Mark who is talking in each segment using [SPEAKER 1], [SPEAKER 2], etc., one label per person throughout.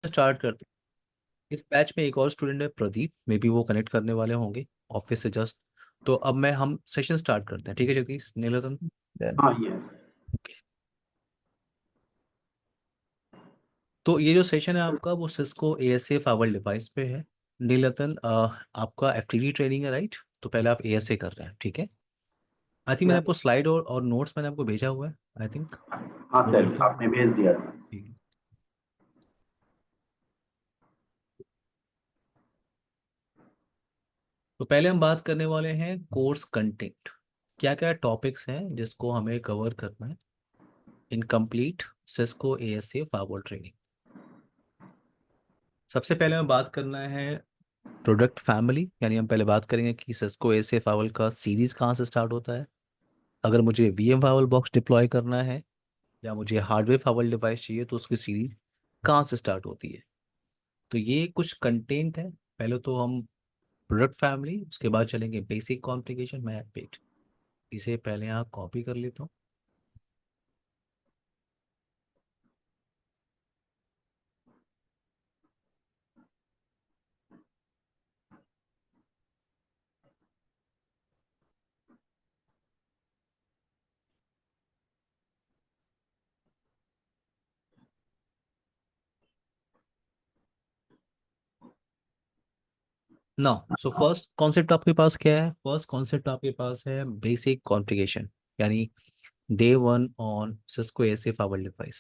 [SPEAKER 1] Start करते हैं। इस बैच में एक और स्टूडेंट है प्रदीप, मे बी वो कनेक्ट करने वाले होंगे ऑफिस से जस्ट। तो अब हम सेशन स्टार्ट करते हैं, ठीक है जगदीश नीलतन देन।
[SPEAKER 2] हाँ ये
[SPEAKER 1] तो ये जो सेशन है आपका वो सिस्को एएसए फावर डिवाइस पे है। नीलतन आपका एफटीडी ट्रेनिंग है राइट? तो पहले आप एएसए कर रहे हैं, ठीक है। आई थिंक मैंने आपको स्लाइड और नोट्स मैंने आपको भेजा हुआ है, आई थिंक।
[SPEAKER 2] हाँ
[SPEAKER 1] वो
[SPEAKER 2] सर
[SPEAKER 1] मिलता है।
[SPEAKER 2] आपने भेज दिया था।
[SPEAKER 1] ठीक है। तो पहले हम बात करने वाले हैं कोर्स कंटेंट। क्या क्या टॉपिक्स हैं जिसको हमें कवर करना है in complete Cisco ASA फावर training. सबसे पहले हमें बात करना है प्रोडक्ट फैमिली, यानी हम पहले बात करेंगे कि सिस्को एएसए फावल का सीरीज कहाँ से स्टार्ट होता है। अगर मुझे वीएम फावल बॉक्स डिप्लॉय करना है या मुझे हार्डवेयर फावल डिवाइस चाहिए तो उसकी सीरीज कहाँ से स्टार्ट होती है। तो ये कुछ कंटेंट है। पहले तो हम प्रोडक्ट फैमिली, उसके बाद चलेंगे बेसिक कॉन्फ़िगरेशन। मैं वेट इसे पहले यहाँ कॉपी कर लेता हूँ। ना सो फर्स्ट कॉन्सेप्ट आपके पास क्या है? फर्स्ट कॉन्सेप्ट आपके पास है बेसिक कॉन्फ़िगरेशन, यानी day one on Cisco ASA फावर device.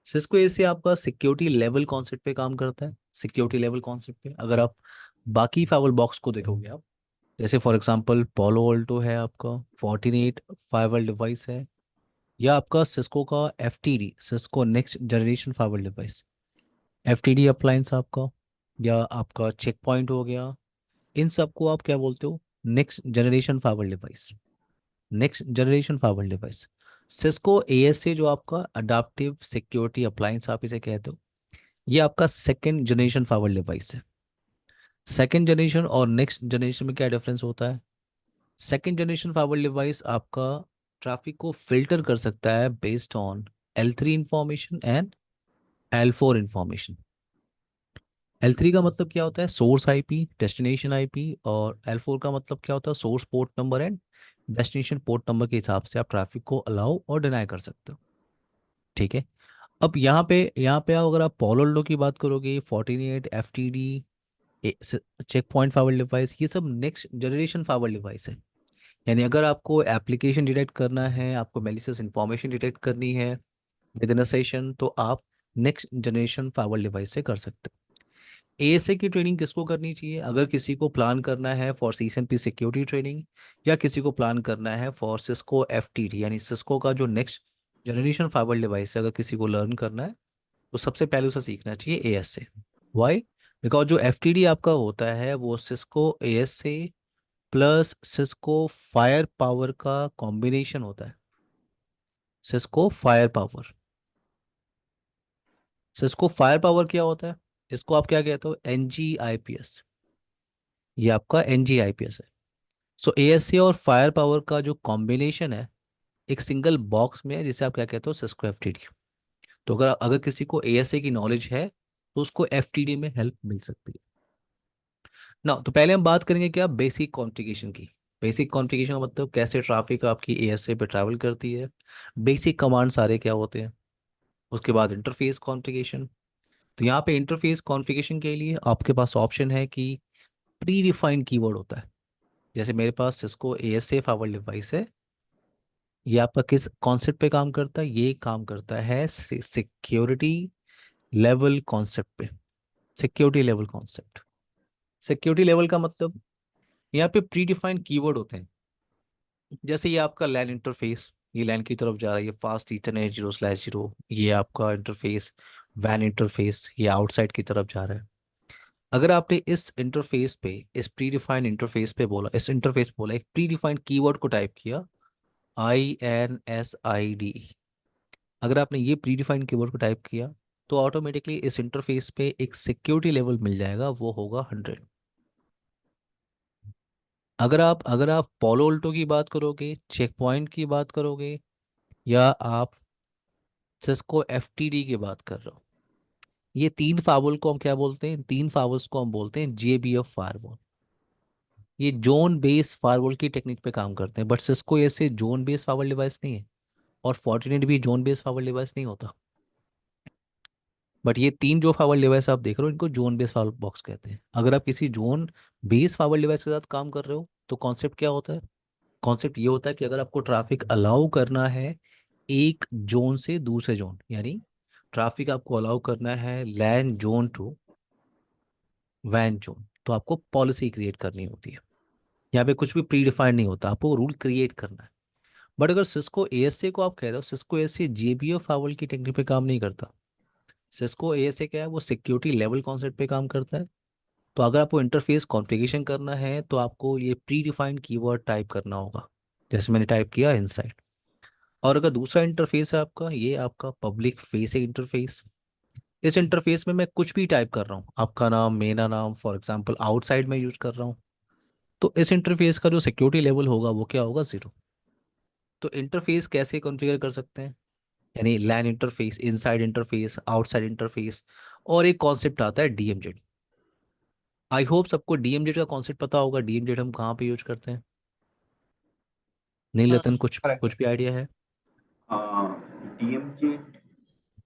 [SPEAKER 1] Cisco ASA आपका सिक्योरिटी लेवल कॉन्सेप्ट पे काम करता है। सिक्योरिटी लेवल कॉन्सेप्ट पे अगर आप बाकी फाइवर बॉक्स को देखोगे आप, जैसे फॉर एग्जांपल पोलो ऑल्टो है आपका, फोर्टिनेट फाइवर डिवाइस है, या आपका सिस्को का FTD Cisco next generation firewall device, FTD appliance आपका, या आपका चेक पॉइंट हो गया, इन सबको आप क्या बोलते हो? Next generation firewall device. Next generation firewall device Cisco ASA जो आपका अडाप्टिव सिक्योरिटी अप्लायंस आप इसे कहते हो, ये आपका सेकेंड जनरेशन फाइवर डिवाइस है। सेकेंड जनरेशन और नेक्स्ट जनरेशन में क्या डिफरेंस होता है? सेकेंड जनरेशन फाइवर डिवाइस आपका ट्रैफिक को फिल्टर कर सकता है based on L3 information and L4 information. L3 का मतलब क्या होता है? सोर्स आईपी, डेस्टिनेशन आईपी, और L4 का मतलब क्या होता है? Source port number and destination port number के हिसाब से आप ट्रैफिक को अलाउ और डिनाई कर सकते हो, ठीक है। अब यहाँ पे अगर आप पोलोल्डो की बात करोगे, 48 एफटीडी चेक पॉइंट फाइवर डिवाइस, ये सब नेक्स्ट जनरेशन फाइवर डिवाइस है। यानी अगर आपको एप्लीकेशन डिटेक्ट करना है, आपको मेलिशियस इंफॉर्मेशन डिटेक्ट करनी है विद इन अ सेशन, तो आप नेक्स्ट जनरेशन फाइवर डिवाइस से कर सकते हो। एएसए की ट्रेनिंग किसको करनी चाहिए? अगर किसी को प्लान करना है फॉर सीएसएमपी सिक्योरिटी ट्रेनिंग, या किसी को प्लान करना है फॉर सिस्को एफटीडी, यानी सिस्को का जो नेक्स्ट जनरेशन फाइबर डिवाइस है, अगर किसी को लर्न करना है तो सबसे पहले उसे सीखना चाहिए एएसए। वाई? बिकॉज जो एफटीडी आपका होता है वो Cisco ASA plus Cisco fire power का कॉम्बिनेशन होता है। Cisco fire power. Cisco fire power क्या होता है? इसको आप क्या कहते हो? NG IPS. ये आपका एनजी आईपीएस है। सो एएससी और फायर पावर का जो कॉम्बिनेशन है एक सिंगल बॉक्स में है, जिसे आप क्या कहते हो? सिस्को एफटीडी। तो अगर अगर किसी को एएसए की नॉलेज है तो उसको एफटीडी में हेल्प मिल सकती है ना। तो पहले हम बात करेंगे क्या? बेसिक कॉन्फ़िगरेशन की। बेसिक कॉन्फ़िगरेशन का मतलब कैसे ट्रैफिक आपकी एएसए पे ट्रैवल करती है, बेसिक कमांड सारे क्या होते हैं। उसके बाद इंटरफेस कॉन्फ़िगरेशन। तो यहाँ पे इंटरफेस कॉन्फ़िगरेशन के लिए आपके पास ऑप्शन है कि प्री डिफाइंड कीवर्ड होता है। जैसे मेरे पास सिस्को एएसए फाइवर डिवाइस है, ये आपका किस कॉन्सेप्ट पे काम करता है? ये काम करता है सिक्योरिटी लेवल कॉन्सेप्ट पे। Security level concept. Security level का मतलब यहाँ पे प्री डिफाइंड कीवर्ड होते हैं। जैसे ये आपका लैन इंटरफेस, ये लैन की तरफ जा रहा है, ये फास्ट ईथरनेट 0/0, ये आपका इंटरफेस वैन इंटरफेस, ये आउटसाइड की तरफ जा रहा है। अगर आपने इस इंटरफेस पे, इस प्री डिफाइंड इंटरफेस पे बोला, इस इंटरफेस बोला, एक प्री डिफाइंड कीवर्ड को टाइप किया, INSID, अगर आपने ये प्री डिफाइंड कीवर्ड को टाइप किया तो ऑटोमेटिकली इस इंटरफेस पे एक सिक्योरिटी लेवल मिल जाएगा, वो होगा 100। अगर आप पोलो उल्टो की बात करोगे, चेक पॉइंट की बात करोगे, या आप सिस्को एफटीडी की बात कर रहे हो, ये 3 फावल को हम क्या बोलते हैं, 3 फावल्स को हम बोलते हैं JBF फायरवॉल। ये जोन बेस फायरवॉल की टेक्निक पे काम करते हैं, बट सिस्को ऐसे जोन बेस फायरवॉल डिवाइस नहीं है, और फॉर्टिनेट भी जोन बेस फायरवॉल डिवाइस नहीं होता। बट ये 3 जो फायरवॉल डिवाइस आप देख रहे हो इनको जोन बेस फायरवॉल बॉक्स कहते हैं। अगर आप किसी जोन बेस फायरवॉल डिवाइस के साथ काम कर रहे हो तो कॉन्सेप्ट क्या होता है, कॉन्सेप्ट ये होता है कि अगर आपको ट्रैफिक अलाउ करना है एक जोन से दूसरे जोन, यानी ट्रैफिक आपको अलाउ करना है लैंड जोन टू वैन जोन, तो आपको पॉलिसी क्रिएट करनी होती है। यहाँ पे कुछ भी प्री डिफाइंड नहीं होता, आपको रूल क्रिएट करना है। बट अगर सिस्को एएसए को आप कह रहे हो, सिस्को एएसए जेबीओ फावल की टेक्निक पे काम नहीं करता। सिस्को एएसए क्या है, वो सिक्योरिटी लेवल कॉन्सेप्ट पे काम करता है। तो अगर आपको इंटरफेस कॉन्फ़िगरेशन करना है तो आपको ये प्री डिफाइंड कीवर्ड टाइप करना होगा, जैसे मैंने टाइप किया इनसाइड। और अगर दूसरा इंटरफेस है आपका, ये आपका पब्लिक फेसिंग इंटरफेस। इस इंटरफेस में मैं कुछ भी टाइप कर रहा हूँ, आपका नाम, मेरा नाम, फॉर एग्जांपल आउटसाइड में यूज कर रहा हूँ, तो इस इंटरफेस का जो सिक्योरिटी लेवल होगा वो क्या होगा, 0। तो इंटरफेस कैसे कॉन्फ़िगर कर सकते हैं, यानी LAN interface, inside interface, outside interface, और एक कॉन्सेप्ट आता है डीएमजेड। आई होप सबको डीएमजेड का कॉन्सेप्ट पता होगा, डीएमजेड हम कहाँ पे यूज करते हैं। नीलतन कुछ
[SPEAKER 2] करेक्ट।
[SPEAKER 1] कुछ भी आइडिया है?
[SPEAKER 2] ডিএমজি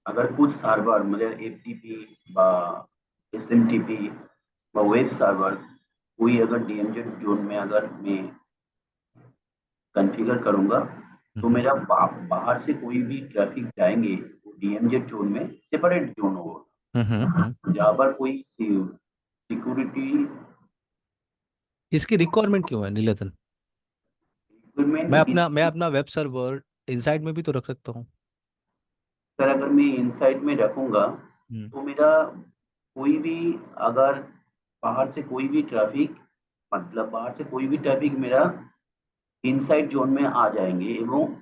[SPEAKER 2] अगर कुछ সার্ভার मतलब एफटीपी বা एसएमटीपी বা वेब सर्वर कोई अगर डीएमजेड जोन में अगर मैं कॉन्फ़िगर करूंगा तो
[SPEAKER 1] हम्म
[SPEAKER 2] मेरा बाहर से कोई भी ट्रैफिक जाएंगे वो डीएमजेड जोन में सेपरेट जोन
[SPEAKER 1] हम्म।
[SPEAKER 2] होगा जहाँ पर कोई सिक्योरिटी
[SPEAKER 1] इसकी रिक्वायरमेंट क्यों है नीलतन? मैं
[SPEAKER 2] इक्विपमेंट
[SPEAKER 1] अपना मैं
[SPEAKER 2] इसलिए।
[SPEAKER 1] अपना वेब सर्वर इनसाइड में भी तो रख सकता हूँ।
[SPEAKER 2] सर अगर मैं इनसाइड में रखूंगा
[SPEAKER 1] हम्म
[SPEAKER 2] तो मेरा कोई भी अगर बाहर से कोई भी ट्रैफिक मतलब बाहर से कोई भी ट्रैफिक मेरा इनसाइड जोन में आ जाएंगे एवं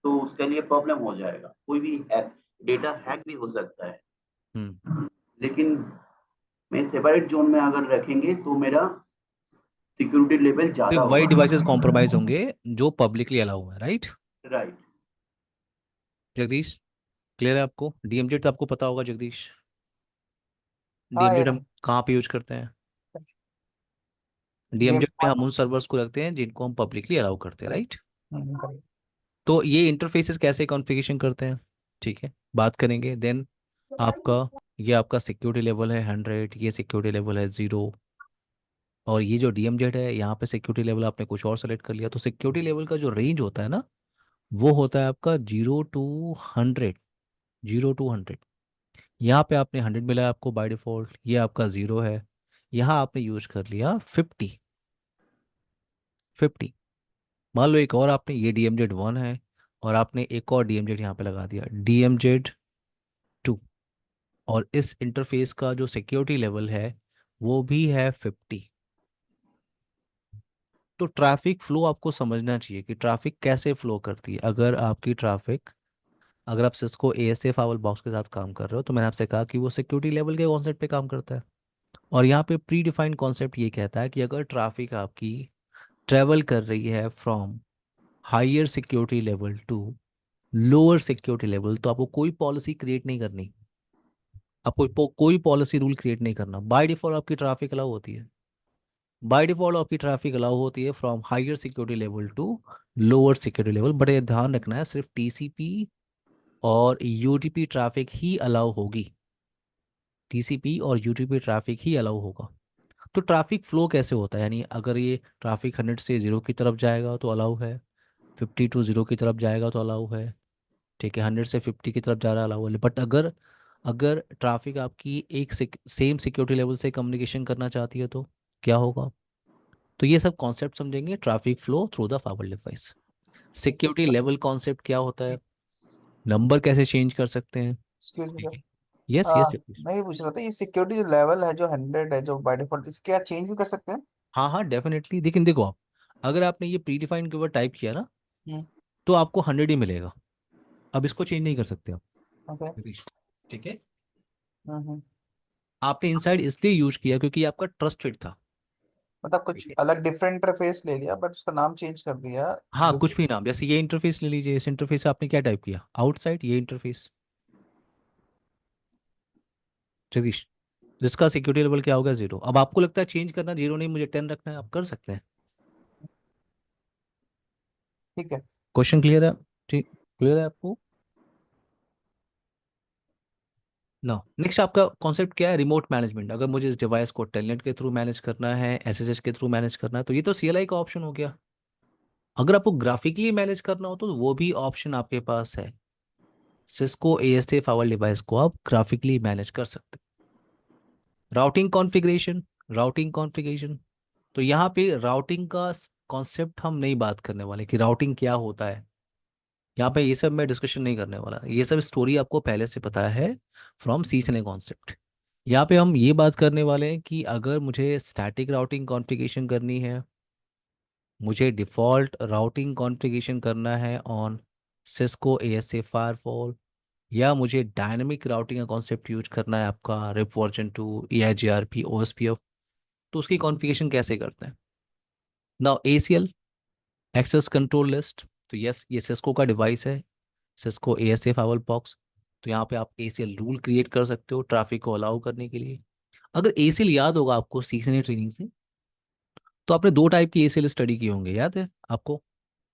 [SPEAKER 2] तो उसके लिए प्रॉब्लम हो जाएगा कोई भी डेटा हैक भी हो सकता है।
[SPEAKER 1] हम्म।
[SPEAKER 2] लेकिन मैं सेपरेट जोन में अगर रखेंगे तो मेरा सिक्योरिटी लेवल ज्यादा
[SPEAKER 1] सिर्फ वही
[SPEAKER 2] होगा।
[SPEAKER 1] डिवाइसेस कॉम्प्रोमाइज होंगे जो पब्लिकली अलाउ है, राइट?
[SPEAKER 2] राइट।
[SPEAKER 1] जगदीश, क्लियर है आपको? डीएमजेड तो आपको पता होगा जगदीश,
[SPEAKER 2] हाँ
[SPEAKER 1] डीएमजेड
[SPEAKER 2] यार।
[SPEAKER 1] हम कहाँ पे यूज करते हैं? डीएमजेड में
[SPEAKER 2] गेम।
[SPEAKER 1] हम उन सर्वर्स को रखते हैं जिनको हम पब्लिकली अलाउ करते हैं,
[SPEAKER 2] करेक्ट।
[SPEAKER 1] राइट?
[SPEAKER 2] करेक्ट।
[SPEAKER 1] तो ये इंटरफेसेस कैसे कॉन्फ़िगरेशन करते हैं, ठीक है, बात करेंगे। देन आपका, ये आपका सिक्योरिटी लेवल है 100, ये सिक्योरिटी लेवल है 0, और ये जो डीएमजेड है यहाँ पे सिक्योरिटी लेवल आपने कुछ और सेलेक्ट कर लिया। तो सिक्योरिटी लेवल का जो रेंज होता है ना, वो होता है आपका 0 to 100। 0 to 100, यहाँ पे आपने 100 मिला है आपको बाय डिफ़ॉल्ट, ये आपका 0 है। यहाँ आपने यूज कर लिया 50। 50, मान लो एक और आपने, ये DMZ 1 है, और आपने एक और DMZ यहाँ पे लगा दिया, DMZ 2, और इस इंटरफेस का जो सिक्योरिटी लेवल है वो भी है 50। तो ट्रैफिक फ्लो आपको समझना चाहिए कि ट्रैफिक कैसे फ्लो करती है। अगर आपकी ट्रैफिक, अगर आप सिस्को ASA फावल बॉक्स के साथ काम कर रहे हो, तो मैंने आपसे कहा कि वो सिक्योरिटी लेवल के कॉन्सेप्ट पे काम करता है। और यहाँ पे प्री डिफाइंड कॉन्सेप्ट ये कहता है कि अगर ट्रैफिक आपकी ट्रेवल कर रही है from higher security level to lower security level, तो आपको कोई पॉलिसी क्रिएट नहीं करनी। आपको कोई पॉलिसी रूल क्रिएट नहीं करना, बाय डिफॉल्ट आपकी ट्रैफिक अलाउ होती है। बाय डिफॉल्ट आपकी ट्रैफिक अलाउ होती है from higher security level to lower security level. But ये ध्यान रखना है, सिर्फ TCP और UDP ट्रैफिक ही अलाउ होगी। TCP और UDP ट्रैफिक ही अलाउ होगा। तो ट्रैफिक फ्लो कैसे होता है, यानी अगर ये ट्रैफिक 100 से 0 की तरफ जाएगा तो अलाउ है, 50 to 0 की तरफ जाएगा तो अलाउ है, ठीक है, 100 से 50 की तरफ जा रहा है अलाउ है। बट अगर अगर ट्रैफिक आपकी एक सेम सिक्योरिटी लेवल से कम्युनिकेशन करना चाहती है तो क्या होगा? तो ये सब कॉन्सेप्ट समझेंगे, traffic flow through the fibre device. Security level concept क्या होता है, नंबर कैसे चेंज कर सकते हैं,
[SPEAKER 2] एक्सक्यूज मी
[SPEAKER 1] ठीक
[SPEAKER 2] सर।
[SPEAKER 1] है। यस
[SPEAKER 2] हाँ,
[SPEAKER 1] यस जगदीश।
[SPEAKER 2] मैं ये पूछ रहा था ये सिक्योरिटी जो लेवल है जो 100 है जो बाय डिफॉल्ट इसके क्या चेंज भी कर सकते हैं?
[SPEAKER 1] हाँ हाँ डेफिनेटली, लेकिन देखो आप, अगर आपने ये प्री डिफाइंड कीवर्ड टाइप किया ना,
[SPEAKER 2] हम्म।
[SPEAKER 1] तो आपको 100 ही मिलेगा। अब इसको चेंज नहीं कर सकते आप,
[SPEAKER 2] ओके।
[SPEAKER 1] जगदीश, ठीक है।
[SPEAKER 2] हम्म।
[SPEAKER 1] आपने इनसाइड इसलिए यूज किया क्योंकि आपका ट्रस्टेड था,
[SPEAKER 2] मतलब कुछ
[SPEAKER 1] ठीक है।
[SPEAKER 2] अलग डिफरेंट इंटरफेस ले लिया बट उसका नाम चेंज कर दिया।
[SPEAKER 1] हाँ
[SPEAKER 2] जो
[SPEAKER 1] कुछ भी नाम, जैसे ये इंटरफेस ले लीजिए, इस इंटरफेस से आपने क्या टाइप किया, आउटसाइड, ये इंटरफेस, जगदीश, जिसका सिक्योरिटी लेवल क्या होगा 0। अब आपको लगता है चेंज करना 0 नहीं, मुझे 10 रखना है, आप कर सकते हैं।
[SPEAKER 3] ठीक है।
[SPEAKER 1] क्वेश्चन क्लियर है? ठीक, क्लियर है आपको ना? नेक्स्ट आपका कॉन्सेप्ट क्या है? Remote management. अगर मुझे इस डिवाइस को टेलनेट के थ्रू मैनेज करना है, एसएसएच के थ्रू मैनेज करना है, तो ये तो सीएलआई का ऑप्शन हो गया। अगर आपको ग्राफिकली मैनेज करना हो तो वो भी ऑप्शन आपके पास है। सिस्को एएसए फावर डिवाइस को आप ग्राफिकली मैनेज कर सकते हैं। राउटिंग कॉन्फ़िगरेशन, तो यहाँ पे राउटिंग का कॉन्सेप्ट हम नहीं बात करने वाले कि राउटिंग क्या होता है। यहाँ पे ये सब मैं डिस्कशन नहीं करने वाला, ये सब स्टोरी आपको पहले से पता है फ्रॉम सीखने कॉन्सेप्ट। यहाँ पे हम ये बात करने वाले हैं कि अगर मुझे स्टैटिक राउटिंग कॉन्फ़िगरेशन करनी है, मुझे डिफ़ॉल्ट राउटिंग कॉन्फ़िगरेशन करना है ऑन सिस्को एएसए फायरवॉल, या मुझे डायनेमिक राउटिंग का कॉन्सेप्ट यूज करना है आपका रिप वर्जन 2 या जीआरपी ओएसपीएफ, तो उसकी कॉन्फ़िगरेशन कैसे करते हैं? Now ACL, access control list, तो यस ये सिस्को का डिवाइस है, सिस्को एएसए फाइवल बॉक्स। तो यहाँ पे आप एसीएल रूल क्रिएट कर सकते हो ट्रैफिक को अलाउ करने के लिए। अगर एसीएल याद होगा आपको सीखने ट्रेनिंग से, तो आपने दो टाइप की एसीएल स्टडी किए होंगे, याद है आपको?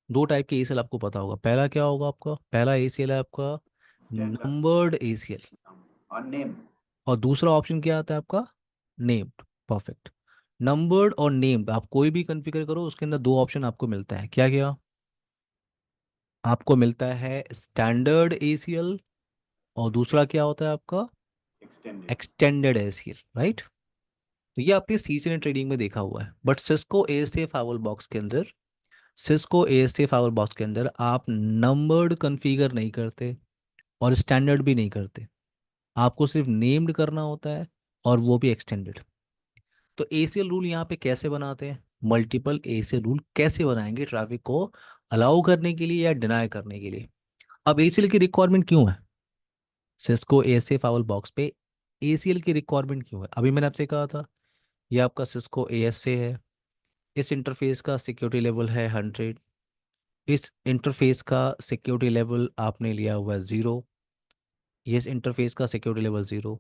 [SPEAKER 1] दो टाइप के एसीएल आपको पता होगा। पहला क्या होगा आपका? पहला एसीएल है आपका
[SPEAKER 2] स्टैंडर्ड
[SPEAKER 1] नंबर्ड एसीएल,
[SPEAKER 2] और नेम।
[SPEAKER 1] और दूसरा ऑप्शन क्या आता है आपका? नेम्ड। परफेक्ट। नंबर्ड और नेम्ड आप कोई भी कॉन्फ़िगर करो, उसके अंदर दो ऑप्शन आपको मिलता है। क्या क्या आपको मिलता है? स्टैंडर्ड एसीएल, और दूसरा क्या होता है आपका?
[SPEAKER 2] एक्सटेंडेड।
[SPEAKER 1] Extended ACL, right? तो ये आपने सीजन ट्रेडिंग में देखा हुआ है। But Cisco ASA firewall box के अंदर, सिस्को एएसए फाइवल बॉक्स के अंदर आप नंबर्ड कॉन्फ़िगर नहीं करते और स्टैंडर्ड भी नहीं करते, आपको सिर्फ नेम्ड करना होता है, और वो भी एक्सटेंडेड। तो एसीएल रूल यहाँ पे कैसे बनाते हैं? मल्टीपल एसीएल रूल कैसे बनाएंगे ट्रैफिक को अलाउ करने के लिए या डिनाई करने के लिए? अब एसीएल की रिक्वायरमेंट क्यों है सिस्को एएसए फाइवल बॉक्स पे? एसीएल की रिक्वायरमेंट क्यों है? अभी मैंने आपसे कहा था ये आपका सिस्को एएसए है, इस इंटरफेस का सिक्योरिटी लेवल है 100, इस इंटरफेस का सिक्योरिटी लेवल आपने लिया हुआ है 0, ये इस इंटरफेस का security level 0।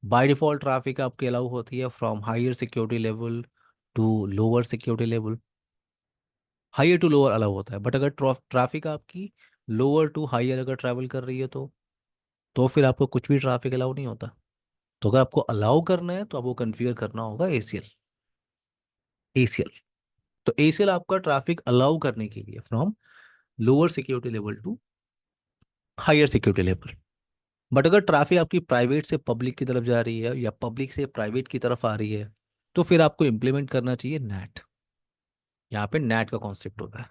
[SPEAKER 1] By default traffic आपकी अलाउ होती है from higher security level to lower security level, higher to lower allow होता है। बट अगर ट्रैफिक आपकी लोअर टू हायर अगर ट्रैवल कर रही है, तो फिर आपको कुछ भी ट्रैफिक अलाउ नहीं होता। तो अगर आपको अलाउ करना है तो आपको कन्फिगर करना होगा एसीएल। एसीएल, तो एसीएल आपका ट्रैफिक अलाउ करने के लिए from lower security level to higher security level. But अगर ट्रैफिक आपकी प्राइवेट से पब्लिक की तरफ जा रही है या पब्लिक से प्राइवेट की तरफ आ रही है, तो फिर आपको इंप्लीमेंट करना चाहिए नैट। यहाँ पे नैट का कॉन्सेप्ट होता है,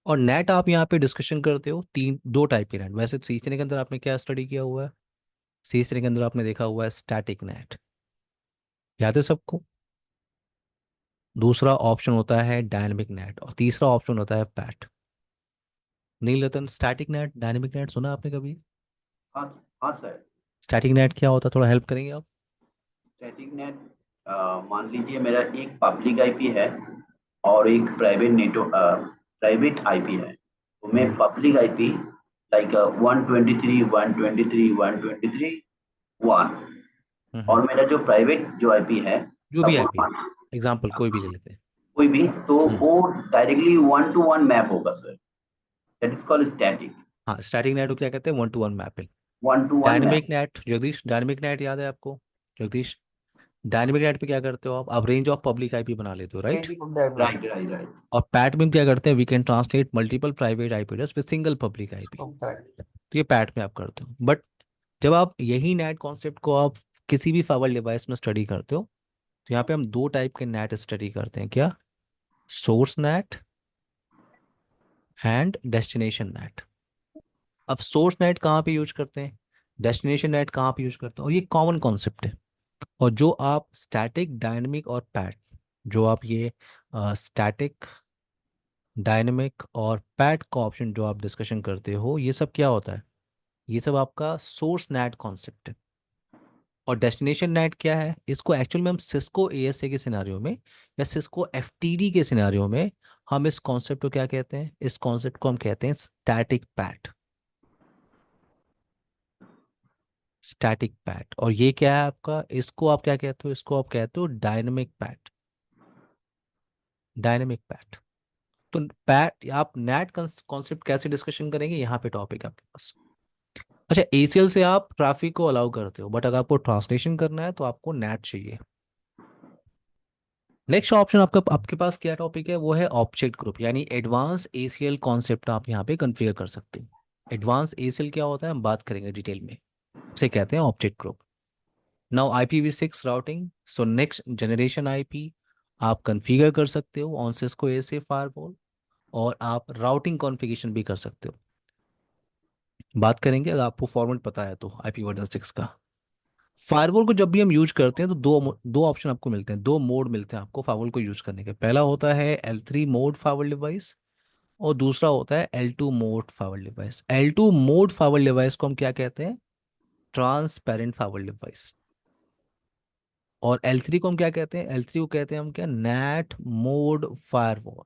[SPEAKER 1] और नेट आप यहाँ पे डिस्कशन करते हो तीन दो टाइप के नेट। वैसे सीखने के अंदर आपने क्या स्टडी किया हुआ है? सीखने के अंदर आपने देखा हुआ है स्टैटिक नेट, याद है सबको? दूसरा ऑप्शन होता है डायनेमिक नेट, और तीसरा ऑप्शन होता है पैट। नील रतन, स्टैटिक नेट डायनेमिक नेट सुना आपने कभी?
[SPEAKER 2] हाँ। हाँ सर।
[SPEAKER 1] स्टैटिक नेट क्या होता है, थोड़ा हेल्प करेंगे आप?
[SPEAKER 2] स्टैटिक नेट, मान लीजिए मेरा एक पब्लिक आईपी है और एक प्राइवेट प्राइवेट आईपी है। तो मैं पब्लिक आईपी लाइक 123.123.123.1,
[SPEAKER 1] हम्म।
[SPEAKER 2] और मेरा जो प्राइवेट जो आईपी है
[SPEAKER 1] जो भी आईपी,
[SPEAKER 2] सपोज
[SPEAKER 1] एग्जाम्पल कोई भी ले लेते हैं।
[SPEAKER 2] कोई भी, तो
[SPEAKER 1] हम्म।
[SPEAKER 2] वो डायरेक्टली 1 to 1 मैप होगा sir. That is called static.
[SPEAKER 1] हाँ, स्टैटिक नेट को क्या कहते हैं? 1 to 1 mapping.
[SPEAKER 2] 1 to 1 map.
[SPEAKER 1] Dynamic net, Jagdish dynamic net याद है आपको? जगदीश, डायनेमिक नेट पे क्या करते हो आप रेंज ऑफ पब्लिक आईपी बना लेते हो, right?
[SPEAKER 3] Range of diamond.
[SPEAKER 2] Right right right.
[SPEAKER 1] और पैट में क्या करते हैं? We can translate multiple private IP address with single public IP.
[SPEAKER 3] Correct.
[SPEAKER 1] तो ये पैट में आप करते हो। बट जब आप यही नेट कॉन्सेप्ट को आप किसी भी फाइबर डिवाइस में स्टडी करते हो, तो यहाँ पे हम दो टाइप के नेट स्टडी करते हैं। क्या? Source net and destination net. अब सोर्स नेट कहाँ पे यूज करते हैं, डेस्टिनेशन नेट कहाँ पे यूज करते हैं, और ये कॉमन कॉन्सेप्ट है। और जो आप स्टैटिक, डायनेमिक और पैट, जो आप ये स्टैटिक, डायनेमिक और पैट का ऑप्शन जो आप डिस्कशन करते हो, ये सब क्या होता है? ये सब आपका सोर्स नेट कॉन्सेप्ट है। और डेस्टिनेशन नेट क्या है? इसको एक्चुअल में हम सिस्को एएसए के सिनारियो में या सिस्को एफटीडी के सिनारियो में हम इस कॉन्सेप्ट को क्या कहते हैं? इस कॉन्सेप्ट को हम कहते हैं स्टैटिक पैट। Static PAT. और ये क्या है आपका, इसको आप क्या कहते हो, इसको आप कहते हो डायनेमिक पैट। Dynamic PAT. तो पैट आप नेट कॉन्सेप्ट कैसे डिस्कशन करेंगे, यहाँ पे टॉपिक आपके पास। अच्छा, एसीएल से आप ट्रैफिक को अलाउ करते हो, बट अगर आपको ट्रांसलेशन करना है तो आपको नेट चाहिए। नेक्स्ट ऑप्शन आपका, आपके पास क्या टॉपिक है, वो है ऑब्जेक्ट ग्रुप, यानी एडवांस एसीएल कॉन्सेप्ट आप यहाँ पे कॉन्फ़िगर कर सकते हो। एडवांस एसीएल क्या होता है हम बात करेंगे डिटेल में, उसे कहते हैं object group. Now IPv6 routing, so next generation IP आप कॉन्फ़िगर कर सकते हो ऑन सिस्को एएसए फायरवॉल, और आप राउटिंग कॉन्फ़िगरेशन भी कर सकते हो। बात करेंगे अगर आपको फॉर्मेट पता है तो IP v6 का। फायरवॉल को जब भी हम यूज करते हैं तो दो दो ऑप्शन आपको मिलते हैं, दो मोड मिलते हैं आपको फायरवॉल को यूज करने के। पहला होता है L3 मोड फायरवॉल डिवाइस, और दूसरा होता है L2 mode firewall device. L2 mode firewall device को हम क्या कहते हैं, ट्रांसपेरेंट फायरवॉल डिवाइस। और L3 को हम क्या कहते हैं, L3 को कहते हैं हम क्या, NAT mode firewall.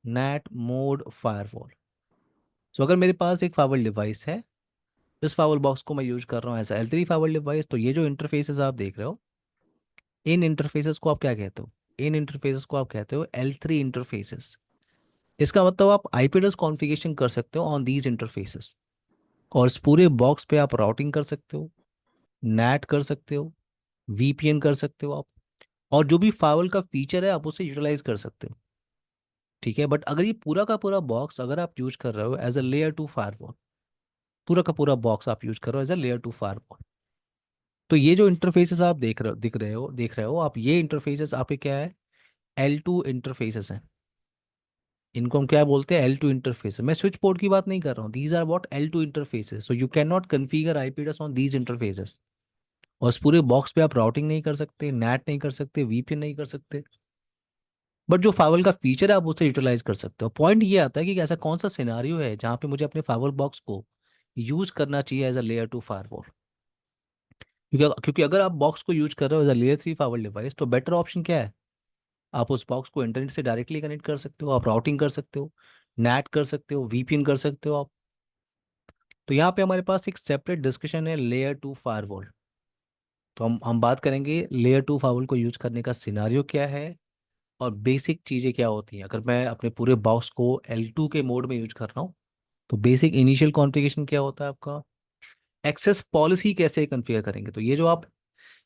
[SPEAKER 1] NAT mode firewall. So अगर मेरे पास एक फायरवॉल डिवाइस है, इस फायरवॉल बॉक्स को मैं यूज कर रहा हूँ एज L3 फायरवॉल डिवाइस, तो ये जो इंटरफेसेस आप देख रहे हो, इन इंटरफेसेस को आप क्या कहते हो, इन इंटरफेसेस को आप कहते हो L3 इंटरफेसेस। इसका मतलब आप आईपी एड्रेस कॉन्फ़िगरेशन कर सकते हो ऑन दीज इंटरफेसेस, और इस पूरे बॉक्स पे आप राउटिंग कर सकते हो, नैट कर सकते हो, वीपीएन कर सकते हो आप, और जो भी फायरवॉल का फीचर है आप उसे यूटिलाइज कर सकते हो। ठीक है, बट अगर ये पूरा का पूरा बॉक्स अगर आप यूज कर रहे हो as a layer two firewall, पूरा का पूरा बॉक्स आप यूज कर रहे हो as a layer two firewall, तो ये जो इंटरफेसेस आप देख रहे हो आप, ये इंटरफेसेस आपके क्या है, L2 इंटरफेसेस हैं। इनको हम क्या बोलते हैं, L2 इंटरफेस। मैं स्विच पोर्ट की बात नहीं कर रहा हूँ, these are what L2 interfaces, so you can not configure IP address on these interfaces. और इस पूरे बॉक्स पे आप राउटिंग नहीं कर सकते, नैट नहीं कर सकते, वीपीएन नहीं कर सकते, बट जो फाइवल का फीचर है आप उसे यूटिलाइज कर सकते हो। पॉइंट ये आता है कि ऐसा कौन सा सिनारियो है जहाँ पे मुझे अपने फाइवल बॉक्स को यूज करना चाहिए as a layer two firewall. क्योंकि अगर आप बॉक्स को यूज कर रहे हो as a layer three firewall device, तो बेटर ऑप्शन क्या है, आप उस बॉक्स को इंटरनेट से डायरेक्टली कनेक्ट कर सकते हो, आप राउटिंग कर सकते हो, नैट कर सकते हो, वीपीएन कर सकते हो आप। तो यहाँ पे हमारे पास एक सेपरेट डिस्कशन है लेयर टू फायरवॉल। तो हम बात करेंगे लेयर टू फायरवॉल को यूज करने का सिनारियो क्या है, और बेसिक चीज़ें क्या होती हैं। अगर मैं अपने पूरे बॉक्स को L2 के मोड में यूज कर रहा हूँ, तो बेसिक इनिशियल कॉन्फ़िगरेशन क्या होता है आपका, एक्सेस पॉलिसी कैसे कॉन्फ़िगर करेंगे। तो ये जो आप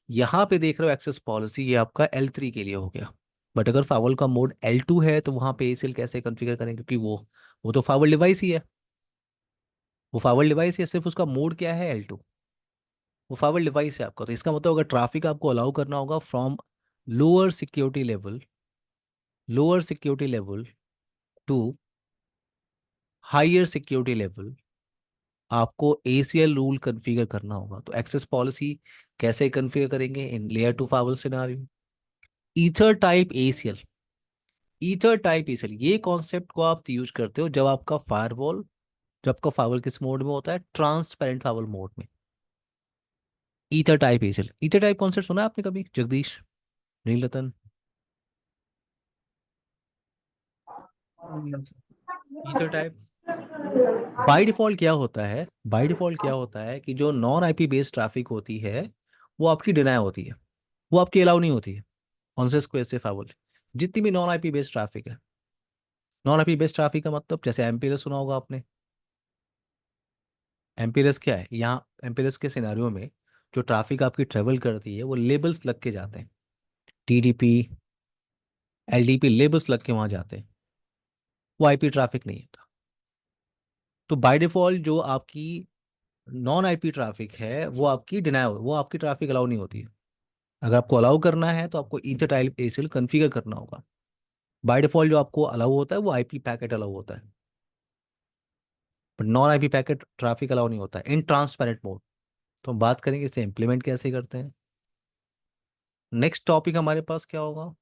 [SPEAKER 1] यहाँ पे देख रहे हो एक्सेस पॉलिसी, ये आपका L3 के लिए हो गया। बट अगर फाइवल का मोड L2 है तो वहाँ पे ACL कैसे कॉन्फ़िगर करेंगे, क्योंकि वो तो फाइवल डिवाइस ही है, वो फाइवल डिवाइस है, सिर्फ उसका मोड क्या है L2। वो फाइवल डिवाइस है आपका, तो इसका मतलब अगर ट्रैफिक आपको अलाउ करना होगा from lower security level, lower security level to higher security level, आपको ACL रूल कॉन्फ़िगर करना होगा। तो एक्सेस पॉलिसी कैसे कॉन्फ़िगर करेंगे in layer two firewall scenario. Ether type ACL, ether type ACL, ये कॉन्सेप्ट को आप यूज करते हो जब आपका फायरवॉल, जब आपका फायरवॉल किस मोड में होता है, ट्रांसपेरेंट फायरवॉल मोड में। Ether type ACL, ether type concept सुना है आपने कभी, Jagdish, Nilratan. Ether type by default क्या होता है, बाय डिफॉल्ट क्या होता है कि जो नॉन आईपी बेस्ड ट्रैफिक होती है वो आपकी डिनाई होती है, वो आपकी अलाउ नहीं होती है ऑन सिस्को एसए फायरवॉल। जितनी भी नॉन आईपी बेस्ड ट्रैफिक है, नॉन आईपी बेस्ड ट्रैफिक का मतलब जैसे एमपीएलएस सुना होगा आपने। एमपीएलएस क्या है, यहाँ एमपीएलएस के सिनारियो में जो ट्रैफिक आपकी ट्रेवल करती है वो लेबल्स लग के जाते हैं, टीडीपी, एलडीपी लेबल्स लग के वहां जाते हैं, वो आईपी ट्रैफिक नहीं होता। तो बाय डिफॉल्ट जो आपकी नॉन आईपी ट्रैफिक है वो आपकी डिनाई, वो आपकी ट्रैफिक अलाउ नहीं होती है। अगर आपको अलाउ करना है तो आपको ईथर टाइप एसीएल कॉन्फ़िगर करना होगा। बाय डिफॉल्ट जो आपको अलाउ होता है वो आईपी पैकेट अलाउ होता है, but non IP packet traffic allow नहीं होता है इन ट्रांसपेरेंट मोड। तो हम बात करेंगे इसे इम्प्लीमेंट कैसे करते हैं। नेक्स्ट टॉपिक हमारे पास क्या होगा,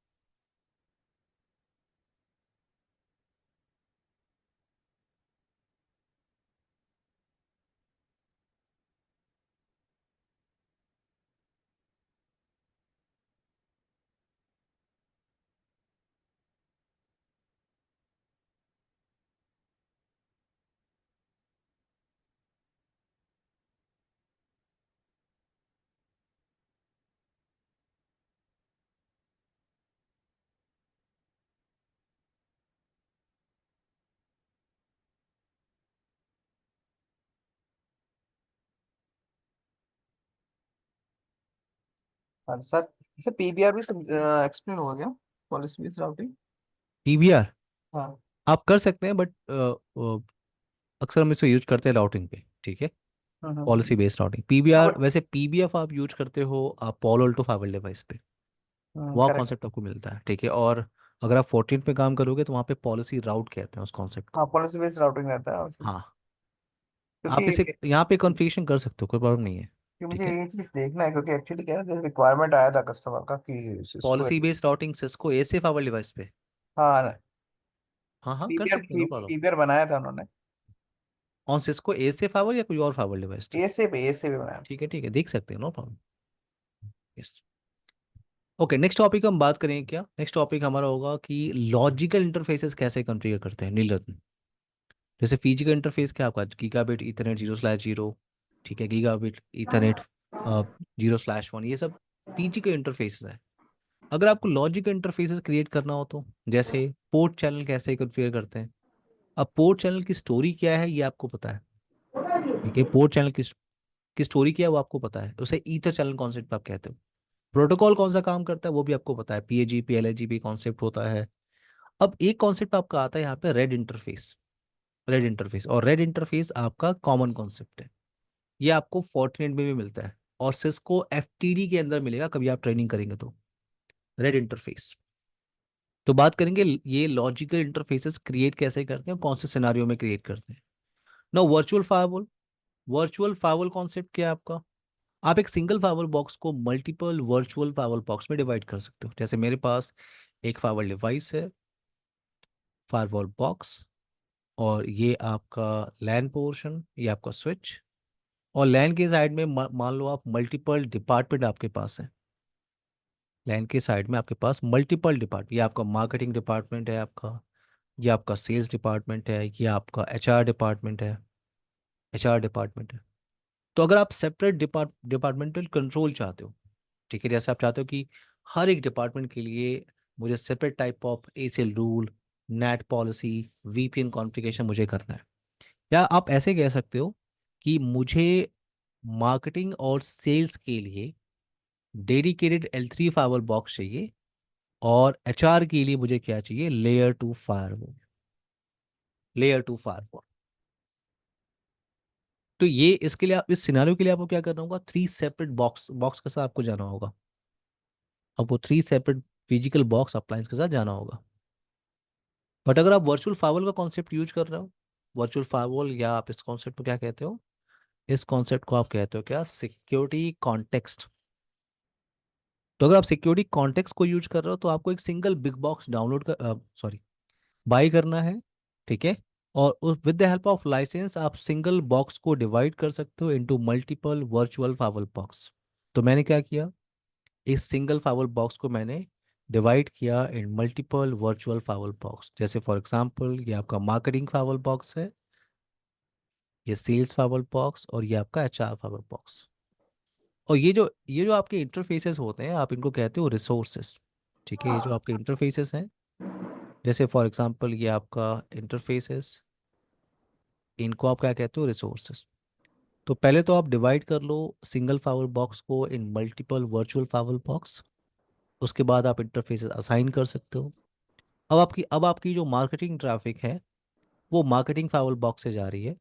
[SPEAKER 3] हाँ सर, इसे पीबीआर भी एक्सप्लेन होगा क्या, पॉलिसी बेस्ड राउटिंग?
[SPEAKER 1] पीबीआर
[SPEAKER 3] हाँ।
[SPEAKER 1] आप कर सकते हैं, बट अक्सर हम इसे यूज करते हैं राउटिंग पे, ठीक है। Policy based routing, PBR
[SPEAKER 2] but
[SPEAKER 1] वैसे पीबीएफ आप यूज करते हो आप पॉलो अल्टो फाइबर डिवाइस पे, वहाँ
[SPEAKER 3] करेक्ट।
[SPEAKER 1] कॉन्सेप्ट आपको मिलता है, ठीक है। और अगर आप 14 पे काम करोगे तो वहाँ पे पॉलिसी राउट कहते हैं उस कॉन्सेप्ट को।
[SPEAKER 3] हाँ, पॉलिसी बेस्ड राउटिंग रहता है
[SPEAKER 1] हाँ, आप
[SPEAKER 3] क्योंकि
[SPEAKER 1] इसे यहाँ पे कॉन्फ़िगरेशन कर सकते हो, कोई प्रॉब्लम नहीं है,
[SPEAKER 3] कि मुझे
[SPEAKER 1] ठीक है।
[SPEAKER 3] ये चीज देखना है, क्योंकि एक्चुअली क्या है, जैसे रिक्वायरमेंट आया था कस्टमर का कि Cisco.
[SPEAKER 1] Policy based routing Cisco ऐसे फाइबर डिवाइस पे,
[SPEAKER 3] हाँ,
[SPEAKER 1] हाँ हाँ कर
[SPEAKER 3] पीबीआर
[SPEAKER 1] सकते हैं, नो प्रॉब्लम।
[SPEAKER 3] पीबीआर बनाया था उन्होंने।
[SPEAKER 1] ऑन सिस्को ऐसे फाइबर या कोई और फाइबर डिवाइस था,
[SPEAKER 3] ए से भी बनाया था।
[SPEAKER 1] ठीक है देख सकते हैं, no problem. Yes. Okay, next topic हम बात करेंगे क्या, नेक्स्ट टॉपिक हमारा होगा कि लॉजिकल इंटरफेसेस कैसे कॉन्फ़िगर करते हैं नीलरत्न। जैसे फिजिकल इंटरफेस क्या आपका गीगाबिट ईथरनेट 0/0, ठीक है, गीगाबिट ईथरनेट 0/1, ये सब फिजिकल इंटरफेसेस है। अगर आपको लॉजिकल इंटरफेसेस क्रिएट करना हो तो जैसे पोर्ट चैनल कैसे कॉन्फ़िगर करते हैं। अब पोर्ट चैनल की स्टोरी क्या है ये आपको पता है, ठीक है। पोर्ट चैनल की स्टोरी क्या है वो आपको पता है, उसे ईथर चैनल कॉन्सेप्ट आप कहते हो। प्रोटोकॉल कौन सा काम करता है वो भी आपको पता है, पीएजीपी एलएजीपी कॉन्सेप्ट होता है। अब एक कॉन्सेप्ट आपका आता है यहाँ पे रेड इंटरफेस, रेड इंटरफेस, और रेड इंटरफेस आपका कॉमन कॉन्सेप्ट है। ये आपको फोर्टनेट में भी मिलता है और सिस्को एफटीडी के अंदर मिलेगा कभी आप ट्रेनिंग करेंगे तो, रेड इंटरफेस। तो बात करेंगे ये लॉजिकल इंटरफेसेस क्रिएट कैसे करते हैं, कौन से सिनारियो में क्रिएट करते हैं। ना virtual firewall, virtual firewall concept क्या है आपका, आप एक सिंगल फायरवॉल बॉक्स को मल्टीपल वर्चुअल फायरवॉल बॉक्स में डिवाइड कर सकते हो। जैसे मेरे पास एक फायरवॉल डिवाइस है, फायरवॉल बॉक्स, और ये आपका लैन पोर्शन, ये आपका स्विच, और लैन के साइड में मान लो आप मल्टीपल डिपार्टमेंट आपके पास है। लैन के साइड में आपके पास मल्टीपल डिपार्टमेंट, ये आपका मार्केटिंग डिपार्टमेंट है आपका, ये आपका सेल्स डिपार्टमेंट है, ये आपका एचआर डिपार्टमेंट है, एचआर डिपार्टमेंट है। तो अगर आप सेपरेट डिपार्टमेंटल कंट्रोल चाहते हो, ठीक है, जैसे आप चाहते हो कि हर एक डिपार्टमेंट के लिए मुझे separate type of ACL rule, net policy, VPN configuration मुझे करना है, या आप ऐसे कह सकते हो कि मुझे मार्केटिंग और सेल्स के लिए डेडिकेटेड L3 फायरवॉल बॉक्स चाहिए, और एचआर के लिए मुझे क्या चाहिए, लेयर 2 फायरवॉल, लेयर 2 फायरवॉल। तो ये इसके लिए इस सिनारियो के लिए आपको क्या करना होगा, 3 सेपरेट बॉक्स बॉक्स के साथ आपको जाना होगा, आपको 3 सेपरेट फिजिकल बॉक्स अप्लायंस के साथ जाना होगा। बट अगर आप वर्चुअल फायरवॉल का कॉन्सेप्ट यूज कर रहे हो, वर्चुअल फायरवॉल, या आप इस कॉन्सेप्ट को क्या कहते हो, इस कॉन्सेप्ट को आप कहते हो क्या, सिक्योरिटी कॉन्टेक्स्ट। तो अगर आप सिक्योरिटी कॉन्टेक्स्ट को यूज कर रहे हो तो आपको एक सिंगल बिग बॉक्स डाउनलोड कर, सॉरी, बाई करना है, ठीक है। और with the help of license आप सिंगल बॉक्स को डिवाइड कर सकते हो into multiple virtual firewall box. तो मैंने क्या किया, इस सिंगल फाइवल बॉक्स को मैंने डिवाइड किया इन मल्टीपल वर्चुअल फाइवल बॉक्स। जैसे फॉर एग्जांपल ये आपका मार्केटिंग फाइवल बॉक्स है, ये सेल्स फाइवल बॉक्स, और ये आपका एचआर फाइवल बॉक्स। और ये जो आपके इंटरफेसेस होते हैं आप इनको कहते हो रिसोर्सेस, ठीक है। ये जो आपके इंटरफेसेस हैं, जैसे फॉर एग्जांपल ये आपका इंटरफेसेस, इनको आप क्या कहते हो, रिसोर्सेस। तो पहले तो आप डिवाइड कर लो सिंगल फाइवल बॉक्स को इन मल्टीपल वर्चुअल फाइवल बॉक्स, उसके बाद आप इंटरफेसेस असाइन कर सकते हो। अब आपकी जो मार्केटिंग ट्रैफिक है वो मार्केटिंग फाइवल बॉक्स से जा रही है,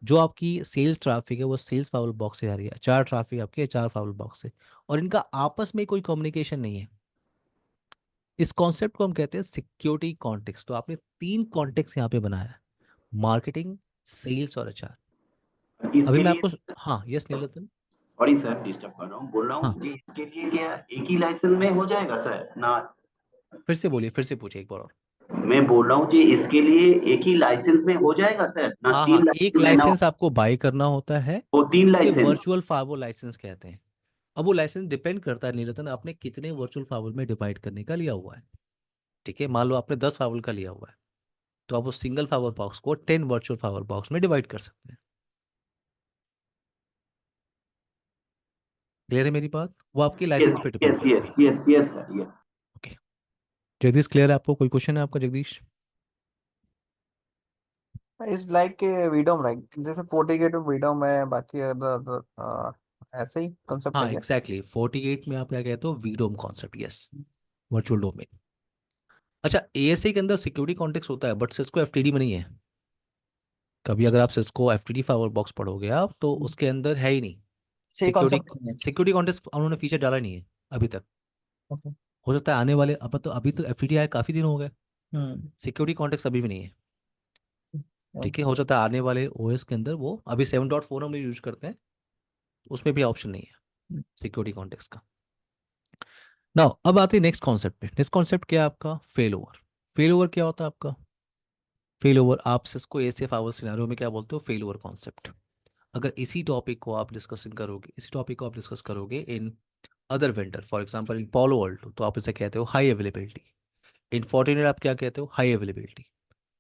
[SPEAKER 1] जो आपकी सेल्स ट्रैफिक है वो सेल्स फाइवल बॉक्स से जा रही है, चार ट्रैफिक आपकी है चार फाइवल बॉक्स से, और इनका आपस में कोई कम्युनिकेशन नहीं है। इस कॉन्सेप्ट को हम कहते हैं सिक्योरिटी कॉन्टेक्स्ट। तो आपने 3 कॉन्टेक्स्ट यहाँ पे बनाया है, मार्केटिंग, सेल्स और एचआर। अभी
[SPEAKER 2] इसके
[SPEAKER 1] मैं
[SPEAKER 2] लिए,
[SPEAKER 1] आपको, हाँ यस नीलतन,
[SPEAKER 2] सॉरी सर डिस्टर्ब कर रहा हूँ, बोल रहा
[SPEAKER 1] हाँ
[SPEAKER 2] हूँ जी, इसके लिए क्या एक ही लाइसेंस में हो जाएगा सर ना?
[SPEAKER 1] फिर से बोलिए, फिर से पूछिए एक बार और।
[SPEAKER 2] मैं बोल रहा हूँ जी, इसके लिए एक ही लाइसेंस में हो जाएगा सर ना,
[SPEAKER 1] हाँ हाँ,
[SPEAKER 2] तीन
[SPEAKER 1] एक
[SPEAKER 2] लाइसेंस लेना हो?
[SPEAKER 1] लाइसेंस आपको बाय करना होता है,
[SPEAKER 2] वो तीन
[SPEAKER 1] उसे
[SPEAKER 2] लाइसेंस?
[SPEAKER 1] वर्चुअल फाइवल लाइसेंस कहते हैं। अब वो लाइसेंस डिपेंड करता है नीलतन आपने कितने वर्चुअल फाइवल में डिवाइड करने का लिया हुआ है, ठीक है। मान लो आपने 10 फाइवल का लिया हुआ है, तो आप उस सिंगल फाइवल बॉक्स को 10 वर्चुअल फाइवल बॉक्स में डिवाइड कर सकते हैं। क्लियर है मेरी बात, वो आपकी
[SPEAKER 2] यस
[SPEAKER 1] लाइसेंस पे डिपेंड
[SPEAKER 2] यस
[SPEAKER 1] करती
[SPEAKER 2] यस
[SPEAKER 1] है।
[SPEAKER 2] Yes yes sir, yes.
[SPEAKER 1] Okay, Jagdish clear है आपको, कोई क्वेश्चन है आपका जगदीश।
[SPEAKER 3] इस लाइक के विडोम, लाइक जैसे 40 के टू विडोम है, बाकी अदर ऐसे ही कंसेप्ट
[SPEAKER 1] हाँ
[SPEAKER 3] है क्या?
[SPEAKER 1] एग्जैक्टली 48 में आप क्या कहते हो, वीडोम कॉन्सेप्ट, यस, वर्चुअल डोमेन। अच्छा एएसए के अंदर सिक्योरिटी कॉन्टेक्स्ट होता है बट सिस्को एफटीडी में नहीं है। कभी अगर आप सिस्को एफटीडी फायर बॉक्स पढ़ोगे आप तो उसके अंदर है ही नहीं
[SPEAKER 3] सही
[SPEAKER 1] सिक्योरिटी।
[SPEAKER 3] कॉन्सेप्ट नहीं है।
[SPEAKER 1] सिक्योरिटी कॉन्टेक्स्ट उन्होंने फीचर डाला नहीं है अभी तक।
[SPEAKER 3] ओके।
[SPEAKER 1] हो सकता है आने वाले, अब तो अभी तो एफटीडी आए काफ़ी दिन हो गए,
[SPEAKER 3] हम्म।
[SPEAKER 1] सिक्योरिटी कॉन्टेक्स्ट अभी भी नहीं है। ठीक है,
[SPEAKER 3] ओके।
[SPEAKER 1] हो सकता है आने वाले ओएस के अंदर वो, अभी 7.4 हम यूज करते हैं, उसमें भी ऑप्शन नहीं है सिक्योरिटी कॉन्टेक्स्ट का। नाउ अब आते हैं नेक्स्ट कॉन्सेप्ट पे। नेक्स्ट कॉन्सेप्ट क्या है आपका, फेल ओवर। फेल ओवर क्या होता है आपका, फेल ओवर आप इसको एसएफ आवर सिनेरियो में क्या बोलते हो, फेल ओवर कॉन्सेप्ट। अगर इसी टॉपिक को आप डिस्कशन करोगे, इसी टॉपिक को आप डिस्कस करोगे in other vendor, for example in Paulo Alto, तो आप इसे कहते हो हाई अवेलेबिलिटी। इन फोर्टिनेट आप क्या कहते हो, हाई अवेलेबिलिटी।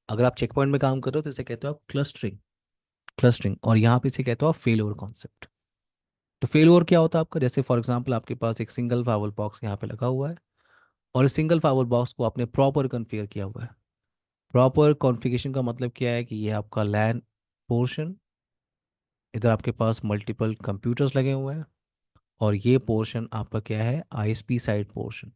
[SPEAKER 1] अगर आप चेक पॉइंट में काम कर रहे हो तो इसे कहते हो आप क्लस्टरिंग, क्लस्टरिंग। और यहाँ पे इसे कहते हो आप फेल ओवर कॉन्सेप्ट। तो फेल ओवर क्या होता है आपका, जैसे फॉर एग्जांपल आपके पास एक सिंगल फाइवल बॉक्स यहाँ पे लगा हुआ है और इस सिंगल फाइवल बॉक्स को आपने प्रॉपर कॉन्फ़िगर किया हुआ है। प्रॉपर कॉन्फ़िगरेशन का मतलब क्या है कि ये आपका लैन पोर्शन, इधर आपके पास मल्टीपल कंप्यूटर्स लगे हुए हैं और ये पोर्शन आपका क्या है, आईएसपी साइड पोर्शन।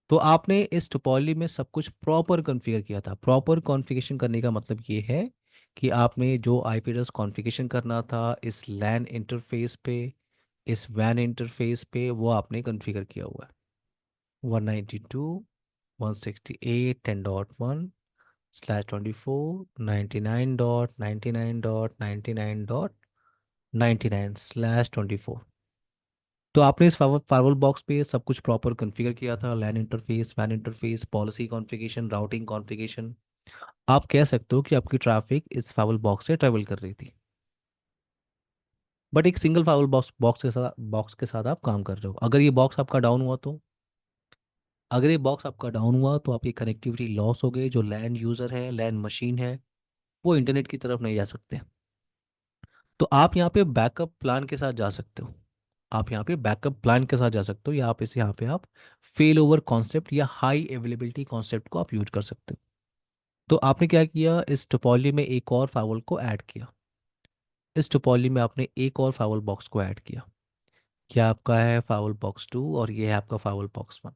[SPEAKER 1] तो आपने इस टोपोलॉजी में सब कुछ प्रॉपर कॉन्फ़िगर किया था। प्रॉपर कॉन्फ़िगरेशन करने का मतलब ये है कि आपने जो आईपी एड्रेस कॉन्फ़िगरेशन करना था इस लैन इंटरफेस पे, इस वैन इंटरफेस पे, वो आपने कॉन्फ़िगर किया हुआ है। 192.168.10.24 तो आपने इस फायरवॉल बॉक्स पे सब कुछ प्रॉपर कॉन्फ़िगर किया था, लैन इंटरफेस, वैन interface, policy configuration, routing configuration. आप कह सकते हो कि आपकी ट्रैफिक इस फायरवॉल बॉक्स से ट्रेवल कर रही थी, बट एक सिंगल फायरवॉल बॉक्स के साथ आप काम कर रहे हो। अगर ये बॉक्स आपका डाउन हुआ तो, अगर ये बॉक्स आपका डाउन हुआ तो आपकी कनेक्टिविटी लॉस हो गई। जो लैंड यूज़र है, लैंड मशीन है, वो इंटरनेट की तरफ नहीं जा सकते। तो आप यहाँ पे बैकअप प्लान के साथ जा सकते हो। आप यहाँ पे बैकअप प्लान के साथ जा सकते हो, या आप इसे यहाँ पे आप फेल ओवर कॉन्सेप्ट या हाई अवेलेबिलिटी कॉन्सेप्ट को आप यूज कर सकते हो। तो आपने क्या किया, इस टोपोलॉजी में एक और फाइवल को ऐड किया। इस टोपोलॉजी में आपने एक और फाइवल बॉक्स को ऐड किया। क्या आपका है फाइवल बॉक्स 2 और ये है आपका फाइवल बॉक्स 1।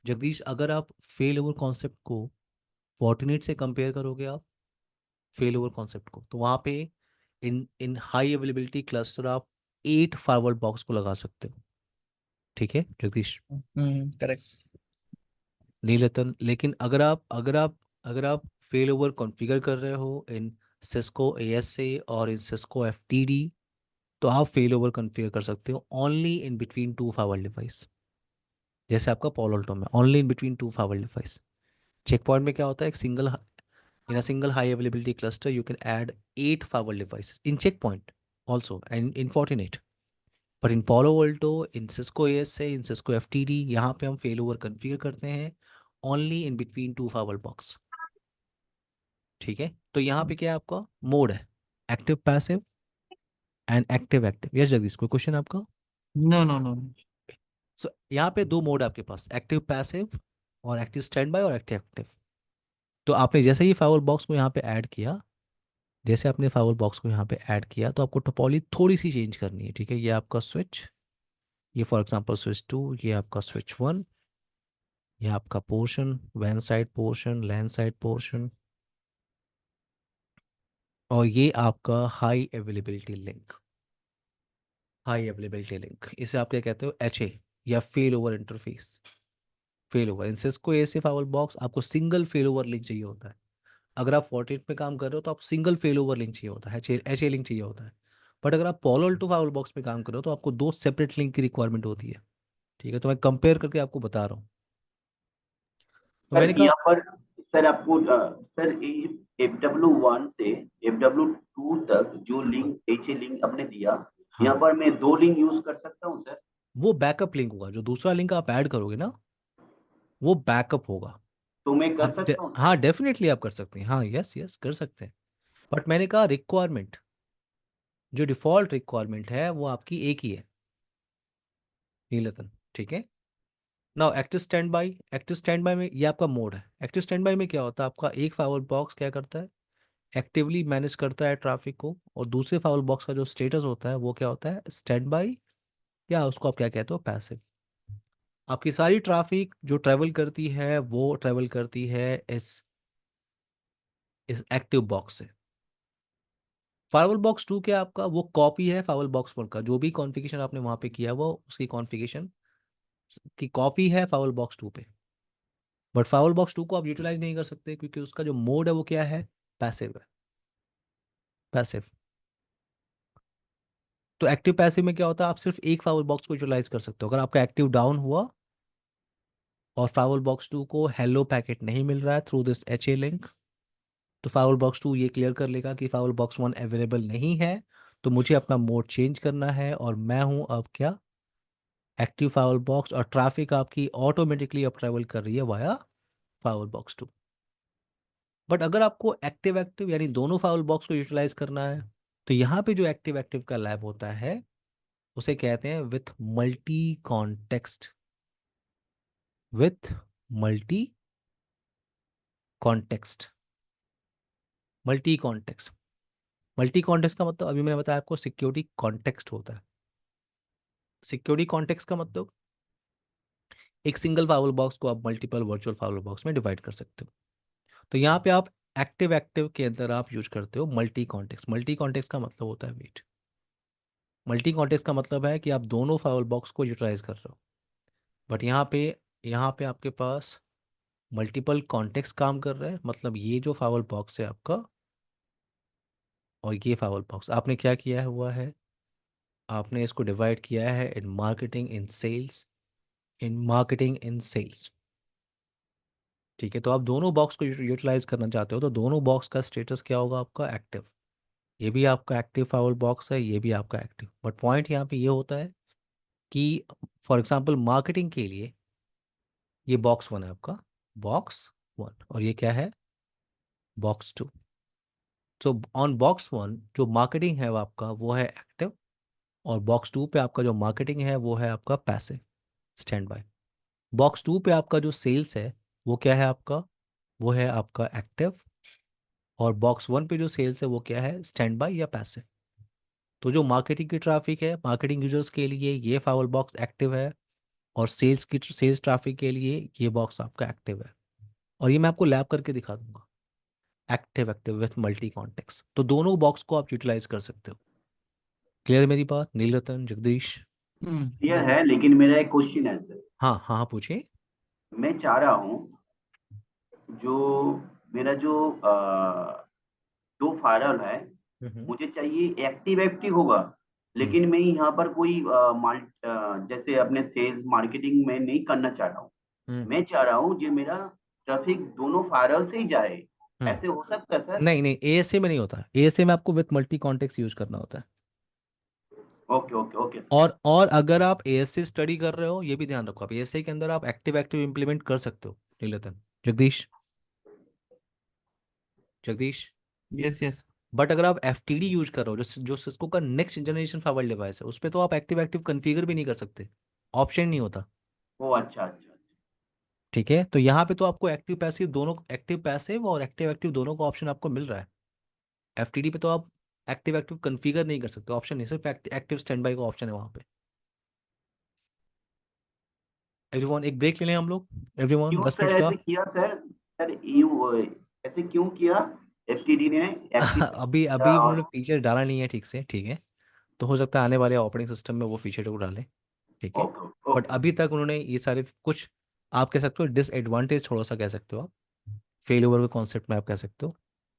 [SPEAKER 1] जगदीश अगर आप फेल ओवर कॉन्सेप्ट को फॉर्टिनेट से कंपेयर करोगे, आप फेल ओवर कॉन्सेप्ट को, तो वहाँ पे इन इन हाई अवेलेबिलिटी क्लस्टर आप 8 फाइवल बॉक्स को लगा सकते हो। ठीक है जगदीश,
[SPEAKER 3] करेक्ट।
[SPEAKER 1] नीलतन। लेकिन अगर आप फेल ओवर कॉन्फ़िगर कर रहे हो इन सिस्को एएसए और इन सिस्को एफटीडी, तो आप फेल ओवर कॉन्फ़िगर कर सकते हो only in between two firewall device. जैसे आपका पॉलोल्टो में only in between two firewall device. Check Point में क्या होता है, एक single, in a single high availability cluster you can add 8 firewall device in Check Point also and in Fortinet. पर in Palo Alto, in Cisco ASA, in Cisco FTD, यहाँ पे हम fail over configure करते हैं only in between two firewall box. ठीक है, तो यहाँ पे क्या है आपका मोड है, active passive and active active. Yes Jagdish, कोई क्वेश्चन आपका।
[SPEAKER 3] No no no.
[SPEAKER 1] सो यहाँ पे दो मोड है आपके पास, एक्टिव पैसिव और एक्टिव स्टैंड बाय और एक्टिव एक्टिव। तो आपने जैसे ही फाइवल बॉक्स को यहाँ पे ऐड किया, जैसे आपने फाइवल बॉक्स को यहाँ पे ऐड किया तो आपको टोपोलॉजी थोड़ी सी चेंज करनी है। ठीक है, ये आपका स्विच, ये फॉर एग्जांपल स्विच 2, ये आपका स्विच 1, ये आपका पोर्शन, वैन side portion, LAN side portion, और ये आपका high availability link. High availability link इसे आप क्या कहते हो, एच ए, या fail over interface. Fail over in Cisco ASA firewall box आपको सिंगल फेल ओवर लिंक चाहिए होता है। अगर आप फोर्टिनेट में काम कर रहे हो तो आप सिंगल फेल ओवर लिंक चाहिए होता है, एच ए लिंक चाहिए होता है। बट अगर आप पॉलो टू फाइवल बॉक्स में काम कर रहे हो तो आपको दो सेपरेट लिंक की रिक्वायरमेंट होती है। ठीक है, तो मैं कंपेयर करके आपको बता रहा हूँ। तो
[SPEAKER 2] सर
[SPEAKER 1] मैंने कहा,
[SPEAKER 2] यहाँ पर सर आपको सर FW1 से FW2 तक जो लिंक HA लिंक आपने दिया, यहाँ
[SPEAKER 1] हाँ
[SPEAKER 2] पर मैं 2 लिंक यूज कर सकता हूँ सर?
[SPEAKER 1] वो बैकअप लिंक होगा, जो दूसरा लिंक आप ऐड करोगे ना वो बैकअप होगा।
[SPEAKER 2] तो मैं कर
[SPEAKER 1] आप
[SPEAKER 2] सकता हूँ सर?
[SPEAKER 1] हाँ डेफिनेटली आप कर सकते हैं, हाँ यस यस कर सकते हैं। बट मैंने कहा रिक्वायरमेंट, जो डिफॉल्ट रिक्वायरमेंट है वो आपकी एक ही है, नीलतन। ठीक है, now active stand by. Active stand by में ये आपका मोड है। एक्टिव स्टैंड बाई में क्या होता है, आपका एक फाइवर बॉक्स क्या करता है, एक्टिवली मैनेज करता है ट्रैफिक को, और दूसरे फाउल बॉक्स का जो स्टेटस होता है वो क्या होता है, स्टैंड बाई, या उसको आप क्या कहते हो, पैसिव। आपकी सारी ट्रैफिक जो ट्रैवल करती है वो ट्रैवल करती है इस एक्टिव बॉक्स से। फाइवल बॉक्स टू क्या आपका, वो कॉपी है फाइवल बॉक्स वन का, जो भी कॉन्फ़िगरेशन आपने वहां पे किया वो उसकी कॉन्फ़िगरेशन की कॉपी है फाइवल बॉक्स टू पे। बट फाइवल बॉक्स टू को आप यूटिलाइज नहीं कर सकते क्योंकि उसका जो मोड है वो क्या है, पैसिव है, पैसिव। तो एक्टिव पैसिव में क्या होता है, आप सिर्फ एक फाइवल बॉक्स को यूटिलाइज कर सकते हो। अगर आपका एक्टिव डाउन हुआ और फाइवल बॉक्स टू को हेलो पैकेट नहीं मिल रहा है थ्रू दिस HA लिंक, तो फाइवल बॉक्स टू ये क्लियर कर लेगा कि फाइवल बॉक्स वन अवेलेबल नहीं है, तो मुझे अपना मोड चेंज करना है, और मैं हूं अब क्या, एक्टिव फाइवल बॉक्स, और ट्रैफिक आपकी ऑटोमेटिकली अब ट्रैवल कर रही है वाया फाइवल बॉक्स टू। बट अगर आपको एक्टिव एक्टिव यानी दोनों फाइवल बॉक्स को यूटिलाइज करना है, तो यहाँ पे जो एक्टिव एक्टिव का लैब होता है उसे कहते हैं with multi context, with multi context, multi context. Multi context का मतलब अभी मैंने बताया आपको, सिक्योरिटी कॉन्टेक्स्ट होता है। सिक्योरिटी कॉन्टेक्स्ट का मतलब एक सिंगल फाइवल बॉक्स को आप मल्टीपल वर्चुअल फाइवल बॉक्स में डिवाइड कर सकते हो। तो यहाँ पे आप एक्टिव एक्टिव के अंदर आप यूज करते हो मल्टी कॉन्टेक्स्ट। मल्टी कॉन्टेक्स्ट का मतलब होता है वेट, मल्टी कॉन्टेक्स्ट का मतलब है कि आप दोनों फाइवल बॉक्स को यूटिलाइज कर रहे हो। बट यहाँ पे आपके पास मल्टीपल कॉन्टेक्स्ट काम कर रहे हैं, मतलब ये जो फाइवल बॉक्स है आपका और ये फाइवल बॉक्स, आपने क्या किया हुआ है, आपने इसको डिवाइड किया है in marketing, in sales, in marketing, in sales. ठीक है, तो आप दोनों बॉक्स को यूटिलाइज करना चाहते हो, तो दोनों बॉक्स का स्टेटस क्या होगा आपका, एक्टिव। ये भी आपका एक्टिव फाइवल बॉक्स है, ये भी आपका एक्टिव। बट पॉइंट यहाँ पे ये होता है कि फॉर एग्जांपल मार्केटिंग के लिए ये बॉक्स वन है आपका, बॉक्स वन, और ये क्या है, box two. So on box one जो मार्केटिंग है वो आपका वो है एक्टिव, और बॉक्स टू पे आपका जो मार्केटिंग है वो है आपका passive, standby. Box two पे आपका जो सेल्स है वो क्या है आपका, वो है आपका एक्टिव, और बॉक्स वन पे जो सेल्स है वो क्या है, स्टैंड बाय या पैसिव। तो जो मार्केटिंग की ट्रैफिक है, मार्केटिंग यूजर्स के लिए ये फाइवल बॉक्स एक्टिव है, और सेल्स ट्रैफिक के लिए ये बॉक्स आपका एक्टिव है। और ये मैं आपको लैब करके दिखा दूंगा, active active with multi context. तो दोनों बॉक्स को आप यूटिलाइज कर सकते हो। क्लियर मेरी बात, नीलरतन, जगदीश?
[SPEAKER 2] क्लियर
[SPEAKER 3] बिल्कुल।
[SPEAKER 2] है, लेकिन मेरा एक क्वेश्चन है सर।
[SPEAKER 1] हाँ हाँ हाँ, पूछिए।
[SPEAKER 2] मैं चाह रहा हूँ जो मेरा जो दो फाइनल है,
[SPEAKER 1] हम्म
[SPEAKER 2] मुझे चाहिए एक्टिव एक्टिव होगा।
[SPEAKER 1] हम्म
[SPEAKER 2] लेकिन मैं यहाँ पर कोई जैसे अपने सेल्स मार्केटिंग में नहीं करना चाह रहा हूँ।
[SPEAKER 1] हम्म
[SPEAKER 2] मैं चाह रहा हूँ जो मेरा ट्रैफिक दोनों फाइनल से ही जाए।
[SPEAKER 1] हम्म।
[SPEAKER 2] ऐसे हो सकता है सर?
[SPEAKER 1] नहीं नहीं, ASA में नहीं होता, ASA में आपको विथ मल्टी कॉन्टेक्स्ट यूज करना होता है।
[SPEAKER 2] Okay okay okay sir.
[SPEAKER 1] और अगर आप ASA स्टडी कर रहे हो, ये भी ध्यान रखो, आप ASA के अंदर आप एक्टिव एक्टिव इंप्लीमेंट कर सकते हो, Neeltan, Jagdish, Jagdish.
[SPEAKER 3] Yes yes.
[SPEAKER 1] But अगर आप FTD यूज कर रहे हो, जो सिस्को का नेक्स्ट जनरेशन फाइबर डिवाइस है, उस पर तो आप एक्टिव एक्टिव कन्फिगर भी नहीं कर सकते, ऑप्शन नहीं होता।
[SPEAKER 2] ओ अच्छा अच्छा अच्छा।
[SPEAKER 1] ठीक है, तो यहाँ पे तो आपको एक्टिव पैसिव दोनों, एक्टिव पैसिव और एक्टिव एक्टिव दोनों का ऑप्शन आपको मिल रहा है। FTD पे तो आप एक्टिव एक्टिव कन्फिगर नहीं कर सकते, ऑप्शन नहीं, सिर्फ एक्टिव स्टैंड बाई का ऑप्शन है वहाँ पे। एवरीवन, एक ब्रेक ले लें हम लोग, एवरीवन,
[SPEAKER 2] क्यों
[SPEAKER 1] 10
[SPEAKER 2] सर
[SPEAKER 1] मिनट का।
[SPEAKER 2] ऐसे किया सर? सर यूं ऐसे क्यों किया? एफटीडी ने एक्टिव
[SPEAKER 1] अभी अभी
[SPEAKER 2] और
[SPEAKER 1] उन्होंने फीचर डाला नहीं है ठीक से, ठीक है, तो हो सकता है आने वाले ऑपरेटिंग सिस्टम में वो फीचर को डालें, ठीक है।
[SPEAKER 2] ओके
[SPEAKER 1] बट
[SPEAKER 2] ओके
[SPEAKER 1] अभी तक उन्होंने ये सारे कुछ, आप कह सकते हो डिसएडवांटेज, थोड़ा सा कह सकते हो आप, फेल ओवर के कॉन्सेप्ट में आप कह सकते हो,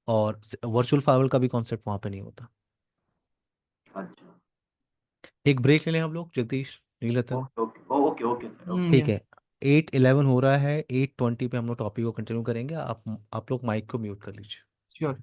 [SPEAKER 1] और वर्चुअल फाइवर का भी कॉन्सेप्ट वहाँ पे नहीं होता।
[SPEAKER 2] अच्छा
[SPEAKER 1] एक ब्रेक ले लें हम लोग, Jagdish, Nilratan.
[SPEAKER 2] Okay okay okay okay sir okay.
[SPEAKER 1] ठीक
[SPEAKER 3] या
[SPEAKER 1] है, 8:11 हो रहा है, 8:20 पे हम लोग टॉपिक को कंटिन्यू करेंगे। आप लोग माइक को म्यूट कर लीजिए।
[SPEAKER 3] श्योर।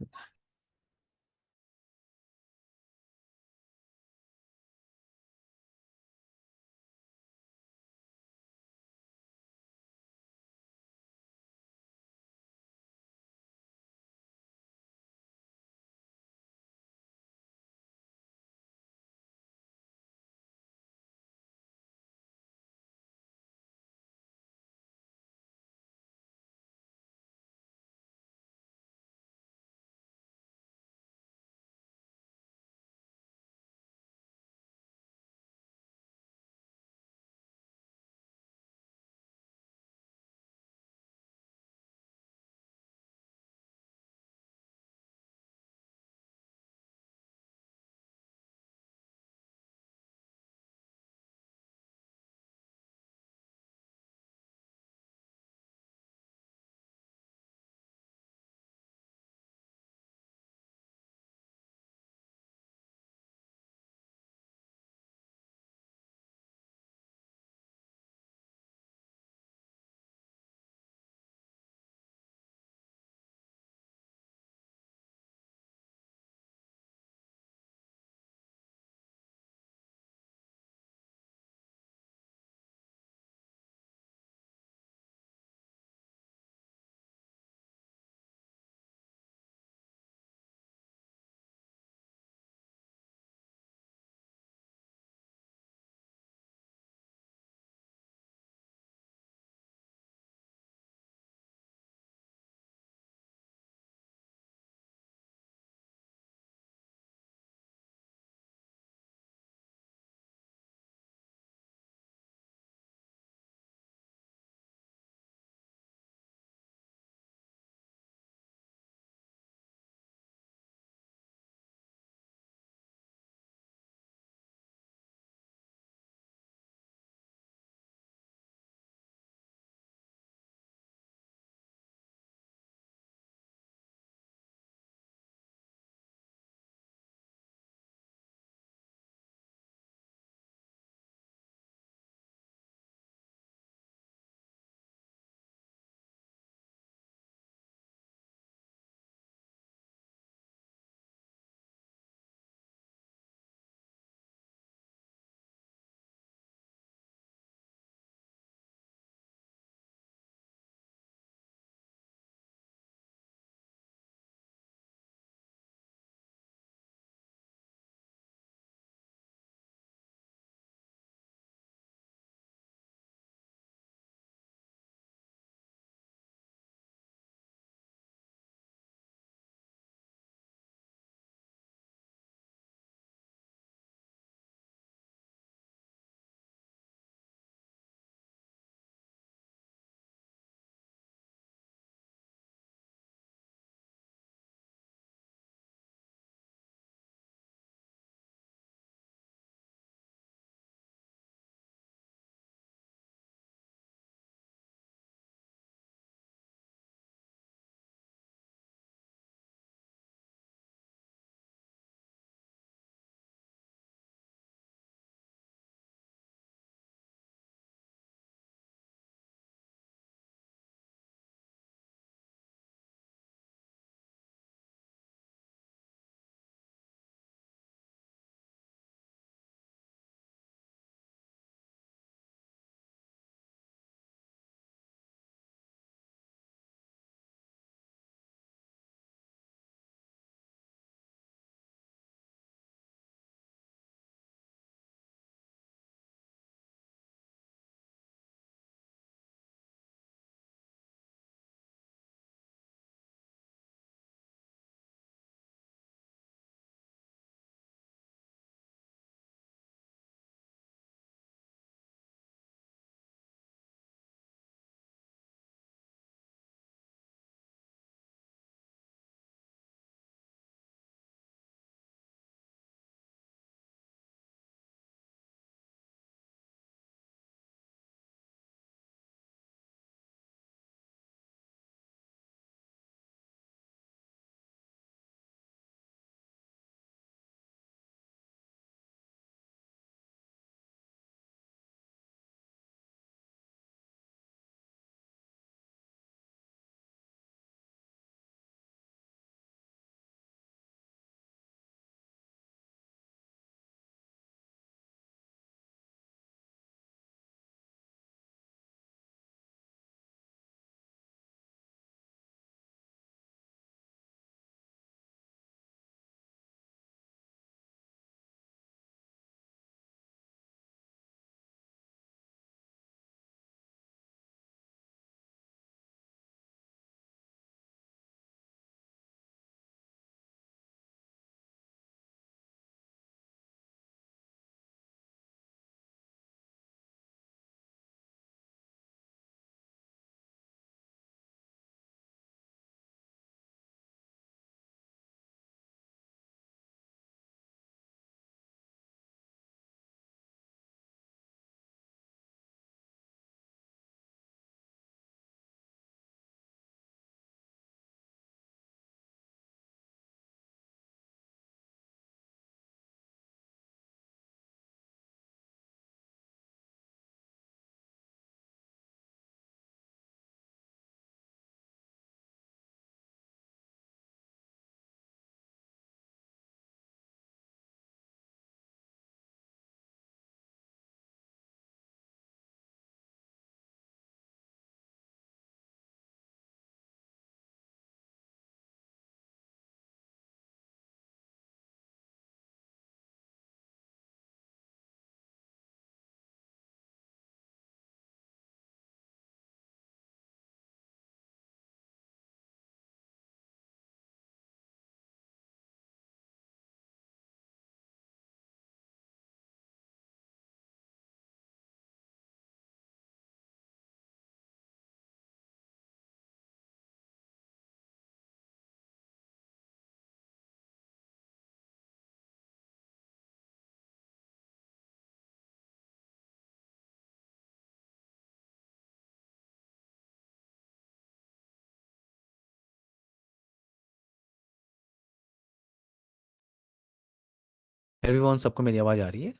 [SPEAKER 1] एवरीवन, सबको मेरी आवाज़ आ रही है?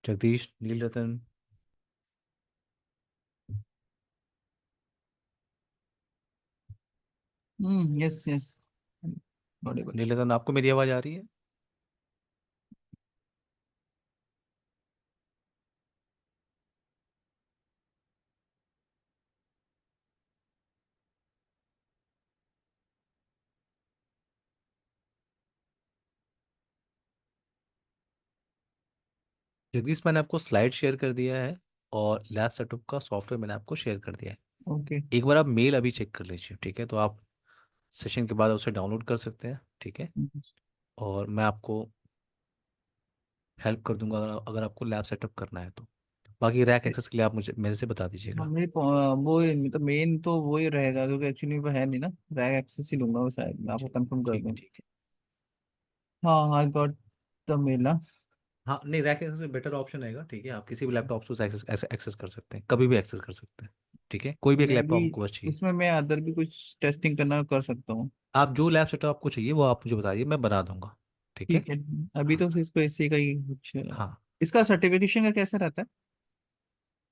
[SPEAKER 1] Jagdish, Nilratan?
[SPEAKER 3] Yes yes, audible.
[SPEAKER 1] Nilratan, आपको मेरी आवाज़ आ रही है? जगदीश, मैंने आपको स्लाइड शेयर कर दिया है और लैब सेटअप का सॉफ्टवेयर मैंने आपको शेयर कर दिया है।
[SPEAKER 3] ओके।
[SPEAKER 1] एक बार आप मेल अभी चेक कर लीजिए, ठीक है? तो आप सेशन के बाद उसे डाउनलोड कर सकते हैं, ठीक है? और मैं आपको हेल्प कर दूंगा अगर आपको लैब सेटअप करना है तो। बाकी रैक एक्सेस के लिए आप मुझे मेरे से बता दीजिएगा।
[SPEAKER 3] वो मतलब मेन तो वो ही रहेगा, क्योंकि एक्चुअली वो है नहीं ना। रैग एक्सेस ही लूंगा वो, शायद मैं आपको
[SPEAKER 1] ठीक
[SPEAKER 3] कंफर्म कर
[SPEAKER 1] ठीक है
[SPEAKER 3] दूँ।
[SPEAKER 1] ठीक है।
[SPEAKER 3] हाँ, आई गॉट द मेल।
[SPEAKER 1] हाँ, नहीं, रैक एक्सेस में बेटर ऑप्शन रहेगा, ठीक है? आप किसी भी लैपटॉप से उसे एक्सेस एक्सेस कर सकते हैं, कभी भी एक्सेस कर सकते हैं, ठीक है? कोई भी एक
[SPEAKER 3] मैं भी
[SPEAKER 1] लैपटॉप आपको बस चाहिए।
[SPEAKER 3] उसमें मैं अदर भी कुछ टेस्टिंग करना कर सकता हूँ।
[SPEAKER 1] आप जो लैब सेटअप आपको चाहिए वो आप मुझे बताइए, मैं बना दूंगा, ठीक है?
[SPEAKER 3] ठीक है। अभी
[SPEAKER 1] हाँ
[SPEAKER 3] तो इसको ऐसे का ही कुछ।
[SPEAKER 1] हाँ।
[SPEAKER 3] इसका सर्टिफिकेशन का कैसा रहता है?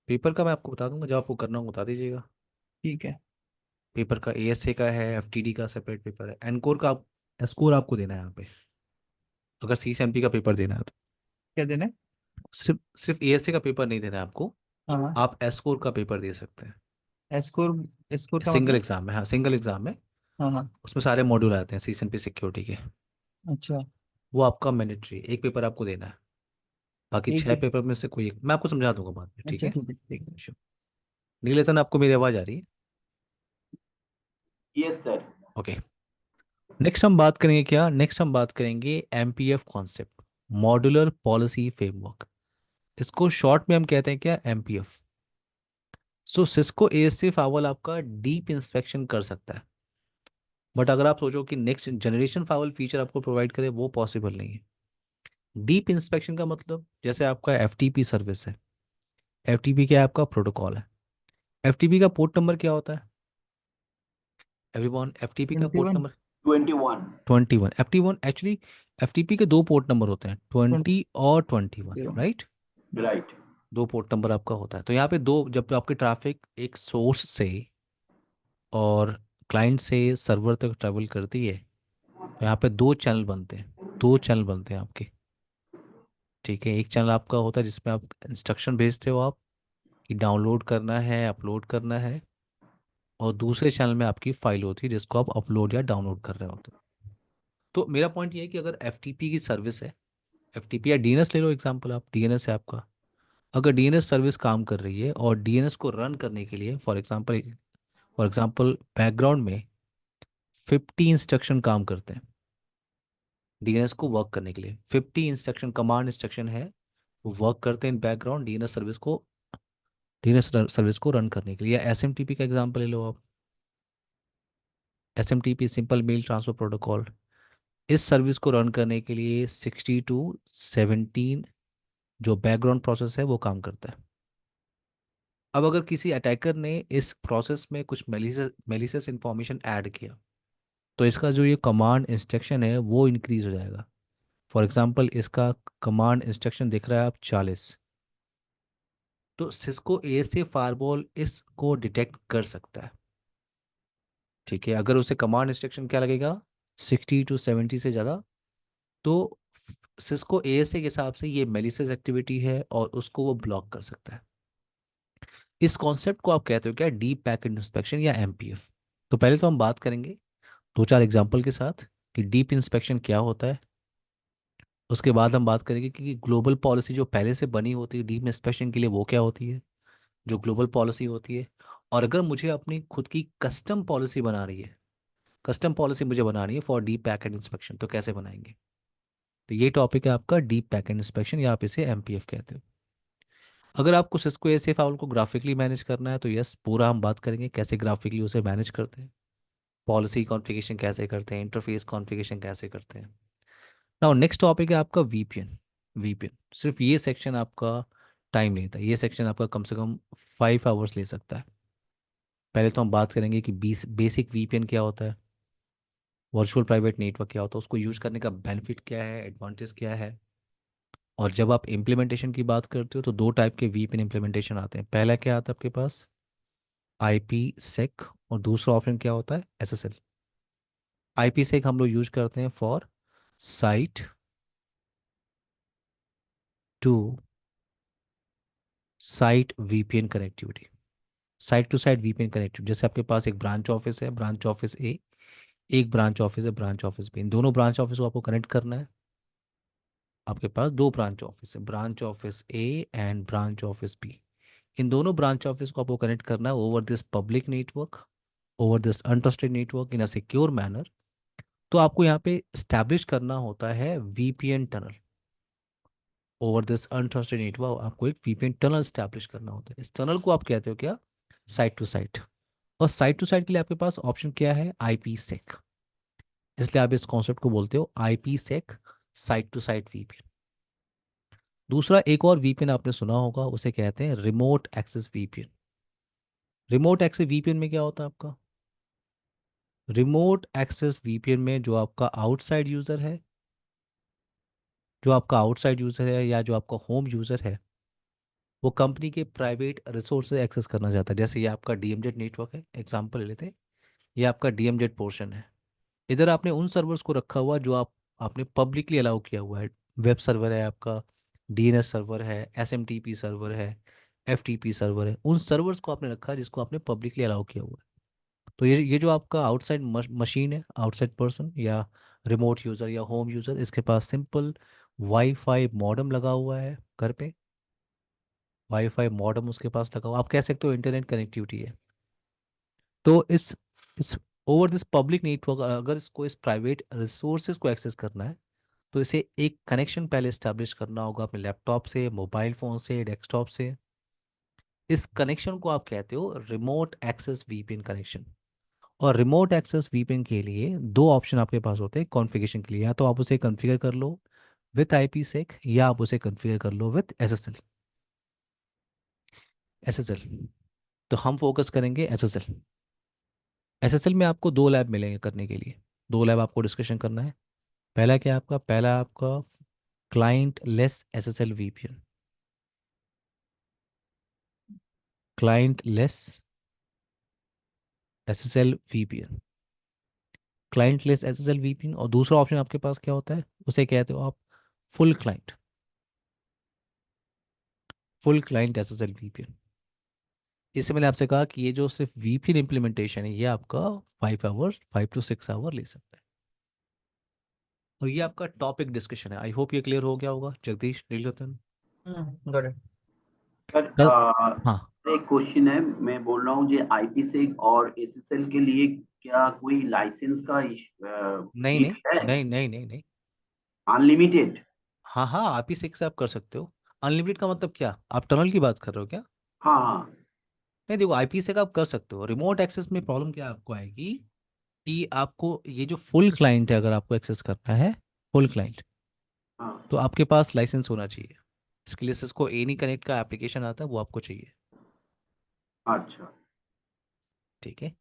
[SPEAKER 1] पेपर का मैं आपको बता दूंगा, जब आपको करना हो बता दीजिएगा।
[SPEAKER 3] ठीक है।
[SPEAKER 1] पेपर का एएसए का है, एफटीडी का सेपरेट पेपर है, एनकोर का आप एस्कोर आपको देना है यहाँ पे, अगर सीएसएमपी का पेपर देना है तो।
[SPEAKER 3] क्या देना है?
[SPEAKER 1] सिर्फ एएसए का पेपर नहीं देना है आपको,
[SPEAKER 3] हाँ।
[SPEAKER 1] आप एस्कोर का पेपर दे सकते हैं।
[SPEAKER 3] एस्कोर? एस्कोर का
[SPEAKER 1] सिंगल
[SPEAKER 3] मतलब?
[SPEAKER 1] एग्जाम में, हाँ, सिंगल एग्जाम में।
[SPEAKER 3] हाँ हाँ।
[SPEAKER 1] उसमें सारे मॉड्यूल आते हैं सीएसएमपी सिक्योरिटी के।
[SPEAKER 3] अच्छा।
[SPEAKER 1] वो आपका मैंडेटरी, एक पेपर आपको देना है। बाकी
[SPEAKER 3] एक
[SPEAKER 1] छह
[SPEAKER 3] पे।
[SPEAKER 1] पेपर में से कोई एक मैं आपको समझा दूंगा बाद में, ठीक
[SPEAKER 3] अच्छा,
[SPEAKER 1] है?
[SPEAKER 3] ठीक है ठीक है।
[SPEAKER 1] Sure. नीलेतन, आपको मेरी आवाज़ आ रही है?
[SPEAKER 2] Yes sir.
[SPEAKER 1] ओके। नेक्स्ट हम बात करेंगे MPF concept, modular policy framework. इसको शॉर्ट में हम कहते हैं क्या, एमपीएफ। सो सिस्को एएससी फावल आपका डीप इंस्पेक्शन कर सकता है, बट अगर आप सोचो कि नेक्स्ट जनरेशन फावल फीचर आपको प्रोवाइड करे, वो पॉसिबल नहीं है। डीप इंस्पेक्शन का मतलब जैसे आपका एफटीपी सर्विस है। एफटीपी क्या है? आपका प्रोटोकॉल है। एफटीपी का पोर्ट नंबर क्या होता है एवरीवन? एफटीपी का port
[SPEAKER 3] 21।
[SPEAKER 1] Number
[SPEAKER 2] 21।
[SPEAKER 1] 21। FT 1 actually, FTP के दो पोर्ट नंबर होते हैं, 20 और 21,
[SPEAKER 3] 20।
[SPEAKER 1] राइट?
[SPEAKER 2] राइट।
[SPEAKER 1] दो पोर्ट नंबर आपका होता है। तो यहाँ पे दो, जब आपकी ट्रैफिक एक सोर्स से और क्लाइंट से सर्वर तक ट्रेवल करती है, तो यहाँ पे दो चैनल बनते हैं, दो चैनल बनते हैं आपके, ठीक है? एक चैनल आपका होता है जिसमें आप इंस्ट्रक्शन भेजते हो आप, कि डाउनलोड करना है, अपलोड करना है। और दूसरे चैनल में आपकी फाइल होती है जिसको आप अपलोड या डाउनलोड कर रहे होते हो। तो मेरा पॉइंट ये है कि अगर एफटीपी की सर्विस है, एफटीपी या डीएनएस ले लो एग्जांपल, आप डीएनएस है आपका। अगर डीएनएस सर्विस काम कर रही है और डीएनएस को रन करने के लिए फॉर एग्जांपल बैकग्राउंड में 50 इंस्ट्रक्शन काम करते हैं डीएनएस को वर्क करने के लिए, 50 इंस्ट्रक्शन कमांड इंस्ट्रक्शन है, वो वर्क करते हैं बैकग्राउंड डीएनएस सर्विस को रन करने के लिए। या एसएमटीपी का एग्जांपल ले लो आप। SMTP, simple mail transfer protocol, इस सर्विस को रन करने के लिए 60 to 17 जो बैकग्राउंड प्रोसेस है वो काम करता है। अब अगर किसी अटैकर ने इस प्रोसेस में कुछ मेलिशियस इंफॉर्मेशन ऐड किया, तो इसका जो ये कमांड इंस्ट्रक्शन है वो इंक्रीज हो जाएगा। फॉर एग्जांपल, इसका कमांड इंस्ट्रक्शन दिख रहा है आप 40, तो सिस्को एएसए फायरवॉल इसको डिटेक्ट कर सकता है, ठीक है? अगर उसे कमांड इंस्ट्रक्शन क्या लगेगा, 60 to 70 से ज़्यादा, तो सिस्को एएसए के हिसाब से ये मेलिशियस एक्टिविटी है और उसको वो ब्लॉक कर सकता है। इस कॉन्सेप्ट को आप कहते हो क्या, डीप पैकेट इंस्पेक्शन या एमपीएफ। तो पहले तो हम बात करेंगे दो चार एग्जांपल के साथ कि डीप इंस्पेक्शन क्या होता है। उसके बाद हम बात करेंगे कि ग्लोबल पॉलिसी जो पहले से बनी होती है डीप इंस्पेक्शन के लिए, वो क्या होती है, जो ग्लोबल पॉलिसी होती है। और अगर मुझे अपनी खुद की कस्टम पॉलिसी बना रही है, कस्टम पॉलिसी मुझे बनानी है फॉर डीप पैकेट इंस्पेक्शन, तो कैसे बनाएंगे? तो ये टॉपिक है आपका डीप पैकेट इंस्पेक्शन, या आप इसे एमपीएफ कहते हो। अगर आपको सिस्को एसे फाउल को ग्राफिकली मैनेज करना है तो यस, पूरा हम बात करेंगे कैसे ग्राफिकली उसे मैनेज करते हैं, पॉलिसी कॉन्फ़िगरेशन कैसे करते हैं, इंटरफेस कॉन्फ़िगरेशन कैसे करते हैं। नाउ नेक्स्ट टॉपिक है आपका वीपीएन। वीपीएन सिर्फ ये सेक्शन आपका टाइम लेता है, ये सेक्शन आपका कम से कम 5 आवर्स ले सकता है। पहले तो हम बात करेंगे कि बेसिक वीपीएन क्या होता है। वर्चुअल प्राइवेट नेटवर्क क्या होता है, उसको यूज करने का बेनिफिट क्या है, एडवांटेज क्या है। और जब आप इम्प्लीमेंटेशन की बात करते हो तो दो टाइप के वीपीएन इम्प्लीमेंटेशन आते हैं। पहला क्या आता है आपके पास, आईपी सेक, और दूसरा ऑप्शन क्या होता है, एसएसएल। आईपी सेक हम लोग यूज करते हैं for site to site VPN connectivity. Site to site VPN connectivity, जैसे आपके पास एक ब्रांच ऑफिस है, ब्रांच ऑफिस ए, एक ब्रांच ऑफिस है, ब्रांच ऑफिस बी। इन दोनों ब्रांच ऑफिस को आपको कनेक्ट करना है। आपके पास दो ब्रांच ऑफिस है, branch office A and branch office B. इन दोनों ब्रांच ऑफिस को आपको कनेक्ट करना है over this public network, over this untrusted network in a secure manner. तो आपको यहाँ पे स्टैब्लिश करना होता है VPN tunnel. Over this untrusted network आपको एक वीपीएन टनल स्टैब्लिश करना होता है। इस टनल को आप कहते हो क्या, साइट टू साइट। और साइट टू साइट के लिए आपके पास ऑप्शन क्या है, आईपी सेक। इसलिए आप इस कॉन्सेप्ट को बोलते हो IPsec, site to site VPN. दूसरा एक और वीपीएन आपने सुना होगा, उसे कहते हैं remote access VPN. Remote access VPN में क्या होता है आपका, रिमोट एक्सेस वीपीएन में जो आपका आउटसाइड यूज़र है या जो आपका होम यूज़र है, वो कंपनी के प्राइवेट रिसोर्स से एक्सेस करना चाहता है। जैसे ये आपका डीएमजेड नेटवर्क है, एग्जांपल ले लेते हैं, ये आपका डीएमजेड पोर्शन है। इधर आपने उन सर्वर्स को रखा हुआ जो आपने पब्लिकली अलाउ किया हुआ है। वेब सर्वर है आपका, डीएनएस सर्वर है, एसएमटीपी सर्वर है, एफटीपी सर्वर है। उन सर्वर्स को आपने रखा है जिसको आपने पब्लिकली अलाउ किया हुआ है। तो ये जो आपका आउटसाइड मशीन है, आउटसाइड पर्सन या रिमोट यूज़र या होम यूज़र, इसके पास सिंपल वाईफाई मॉडेम लगा हुआ है घर पे। वाईफाई मॉडेम उसके पास लगा हुआ, आप कह सकते हो इंटरनेट कनेक्टिविटी है। तो इस ओवर दिस पब्लिक नेटवर्क अगर इसको इस प्राइवेट रिसोर्सेज को एक्सेस करना है, तो इसे एक कनेक्शन पहले इस्टेब्लिश करना होगा अपने लैपटॉप से, मोबाइल फ़ोन से, डेस्कटॉप से। इस कनेक्शन को आप कहते हो रिमोट एक्सेस वीपीएन कनेक्शन। और रिमोट एक्सेस वीपीएन के लिए दो ऑप्शन आपके पास होते हैं कॉन्फ़िगरेशन के लिए, या तो आप उसे कॉन्फ़िगर कर लो विथ आईपी सेक, या आप उसे कॉन्फ़िगर कर लो विथ एसएसएल। एसएसएल, तो हम फोकस करेंगे एसएसएल। एसएसएल में आपको दो लैब मिलेंगे करने के लिए, दो लैब आपको डिस्कशन करना है। पहला क्या है आपका, पहला आपका client less SSL VPN. Client less SSL VPN, client less SSL VPN. और दूसरा ऑप्शन आपके पास क्या होता है, उसे कहते हो आप full client, full client SSL VPN. इससे मैंने आपसे कहा कि ये जो सिर्फ वीपीएन इम्प्लीमेंटेशन है, ये आपका 5 आवर्स, 5 to 6 आवर ले सकता है। और ये आपका टॉपिक डिस्कशन है। आई होप ये क्लियर हो गया होगा। Jagdish Nilratan,
[SPEAKER 3] got it.
[SPEAKER 2] Sir
[SPEAKER 1] कल, हाँ।
[SPEAKER 2] एक क्वेश्चन है, मैं बोल रहा हूँ ये आईपी से और एसएसएल के लिए क्या कोई लाइसेंस का
[SPEAKER 1] नहीं नहीं
[SPEAKER 2] नीड्स है?
[SPEAKER 1] नहीं नहीं नहीं नहीं।
[SPEAKER 2] अनलिमिटेड?
[SPEAKER 1] हाँ हाँ, आप ही सिक्स आप कर सकते हो। अनलिमिटेड का मतलब क्या, आप टनल की बात कर रहे हो क्या?
[SPEAKER 2] हाँ हाँ
[SPEAKER 1] नहीं देखो, आईपी से आप कर सकते हो। रिमोट एक्सेस में प्रॉब्लम क्या आपको आएगी कि आपको ये जो फुल क्लाइंट है, अगर आपको एक्सेस करना है फुल क्लाइंट,
[SPEAKER 2] हाँ।
[SPEAKER 1] तो आपके पास लाइसेंस होना चाहिए। इसके लिए सिस्को एनी कनेक्ट का एप्लीकेशन आता है, वो आपको चाहिए।
[SPEAKER 2] अच्छा।
[SPEAKER 1] ठीक है।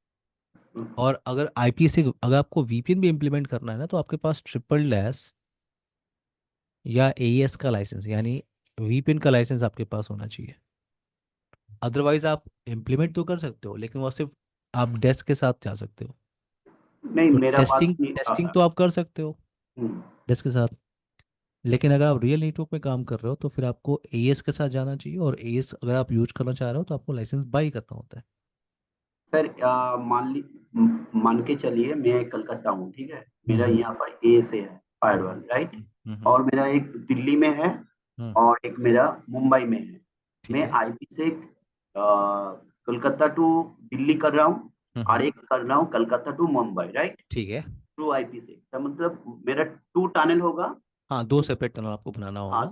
[SPEAKER 1] और अगर आईपी से अगर आपको वीपीएन भी इम्प्लीमेंट करना है ना, तो आपके पास ट्रिपल डैश या एईएस का लाइसेंस, यानी वीपीएन का लाइसेंस आपके पास होना चाहिए। अदरवाइज आप इम्प्लीमेंट तो कर सकते हो, लेकिन वो सिर्फ आप डेस्क के साथ जा सकते हो।
[SPEAKER 2] नहीं,
[SPEAKER 1] तो
[SPEAKER 2] मेरा पास
[SPEAKER 1] टेस्टिंग
[SPEAKER 2] नहीं था।
[SPEAKER 1] टेस्टिंग तो आप कर सकते हो
[SPEAKER 2] हम्म,
[SPEAKER 1] डेस्क के साथ। लेकिन अगर आप रियल नेटवर्क में काम कर रहे हो, तो फिर आपको एएस के साथ जाना चाहिए। और एएस अगर आप यूज करना चाह रहे हो, तो आपको लाइसेंस बाई करना होता है।
[SPEAKER 2] सर मान के चलिए मैं कलकत्ता हूँ, ठीक है, मेरा
[SPEAKER 1] हम्म
[SPEAKER 2] यहाँ पर ए से है फायरवॉल, राइट,
[SPEAKER 1] हम्म।
[SPEAKER 2] और मेरा एक दिल्ली में है
[SPEAKER 1] हम्म,
[SPEAKER 2] और एक मेरा मुंबई में है।
[SPEAKER 1] ठीक
[SPEAKER 2] मैं
[SPEAKER 1] है।
[SPEAKER 2] आईपी से कोलकाता टू दिल्ली कर रहा हूँ और
[SPEAKER 1] हम्म,
[SPEAKER 2] एक कर रहा हूँ कलकत्ता टू मुंबई, राइट,
[SPEAKER 1] ठीक है।
[SPEAKER 2] थ्रू आईपी से। तो मतलब मेरा टू टनल होगा।
[SPEAKER 1] हाँ, दो सेपरेट टनल आपको बनाना
[SPEAKER 2] हाँ,
[SPEAKER 1] होगा।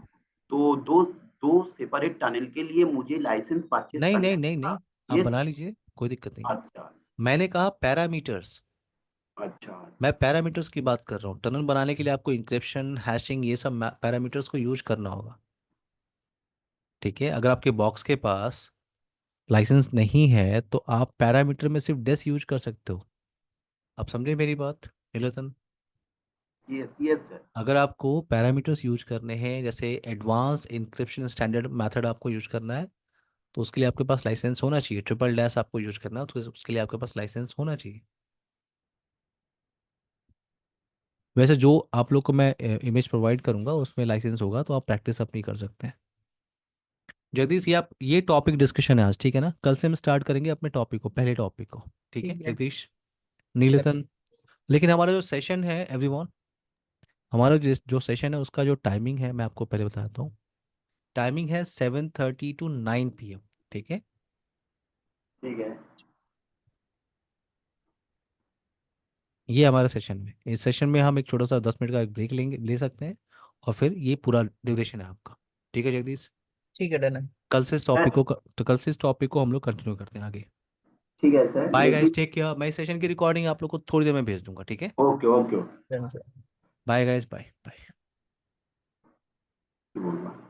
[SPEAKER 2] तो दो दो सेपरेट टनल के लिए मुझे लाइसेंस परचेज
[SPEAKER 1] नहीं
[SPEAKER 2] करना
[SPEAKER 1] नहीं नहीं
[SPEAKER 2] है।
[SPEAKER 1] नहीं, आप
[SPEAKER 2] यस।
[SPEAKER 1] बना लीजिए, कोई दिक्कत नहीं है।
[SPEAKER 2] अच्छा
[SPEAKER 1] मैंने कहा पैरामीटर्स,
[SPEAKER 2] अच्छा
[SPEAKER 1] मैं
[SPEAKER 2] अच्छा।
[SPEAKER 1] पैरामीटर्स की बात कर रहा हूँ। टनल बनाने के लिए आपको इंक्रिप्शन, हैशिंग, ये सब पैरामीटर्स को यूज करना होगा। ठीक है। अगर आपके बॉक्स के पास लाइसेंस नहीं है, तो आप पैरामीटर में सिर्फ डेस यूज कर सकते हो। आप समझे मेरी बात? निलतन?
[SPEAKER 2] Yes sir.
[SPEAKER 1] अगर आपको पैरामीटर्स यूज करने हैं, जैसे एडवांस इंक्रिप्शन स्टैंडर्ड मेथड आपको यूज करना है, तो उसके लिए आपके पास लाइसेंस होना चाहिए। ट्रिपल डैश आपको यूज करना है तो उसके लिए आपके पास लाइसेंस होना चाहिए। वैसे जो आप लोग को मैं इमेज प्रोवाइड करूंगा उसमें लाइसेंस होगा, तो आप प्रैक्टिस अपनी कर सकते हैं। जगदीश, ये आप ये टॉपिक डिस्कशन है आज, ठीक है ना? कल से हम स्टार्ट करेंगे अपने टॉपिक को, पहले टॉपिक को। ठीक है
[SPEAKER 3] ठीक है।
[SPEAKER 1] जगदीश, नीलतन? लेकिन हमारा जो सेशन है एवरीवन, हमारा जो सेशन है उसका जो टाइमिंग है मैं आपको पहले बताता हूँ। टाइमिंग है 7:30 to 9 PM। ठीक है?
[SPEAKER 2] ठीक है।
[SPEAKER 1] ये हमारा सेशन में, इस सेशन में हम एक छोटा सा 10 मिनट का एक ब्रेक लेंगे, ले सकते हैं, और फिर ये पूरा ड्यूरेशन है आपका। ठीक है जगदीश?
[SPEAKER 3] ठीक है, डन है।
[SPEAKER 1] कल से इस टॉपिक को तो कल से इस टॉपिक को हम लोग कंटिन्यू करते हैं आगे।
[SPEAKER 2] ठीक है सर,
[SPEAKER 1] बाय
[SPEAKER 2] लेकिन
[SPEAKER 1] गाइस, टेक केयर। मैं इस सेशन की रिकॉर्डिंग आप लोग को थोड़ी देर में भेज दूंगा, ठीक है?
[SPEAKER 2] Okay okay okay.
[SPEAKER 3] डन है।
[SPEAKER 1] Bye guys, bye bye.
[SPEAKER 2] बोलूँगा।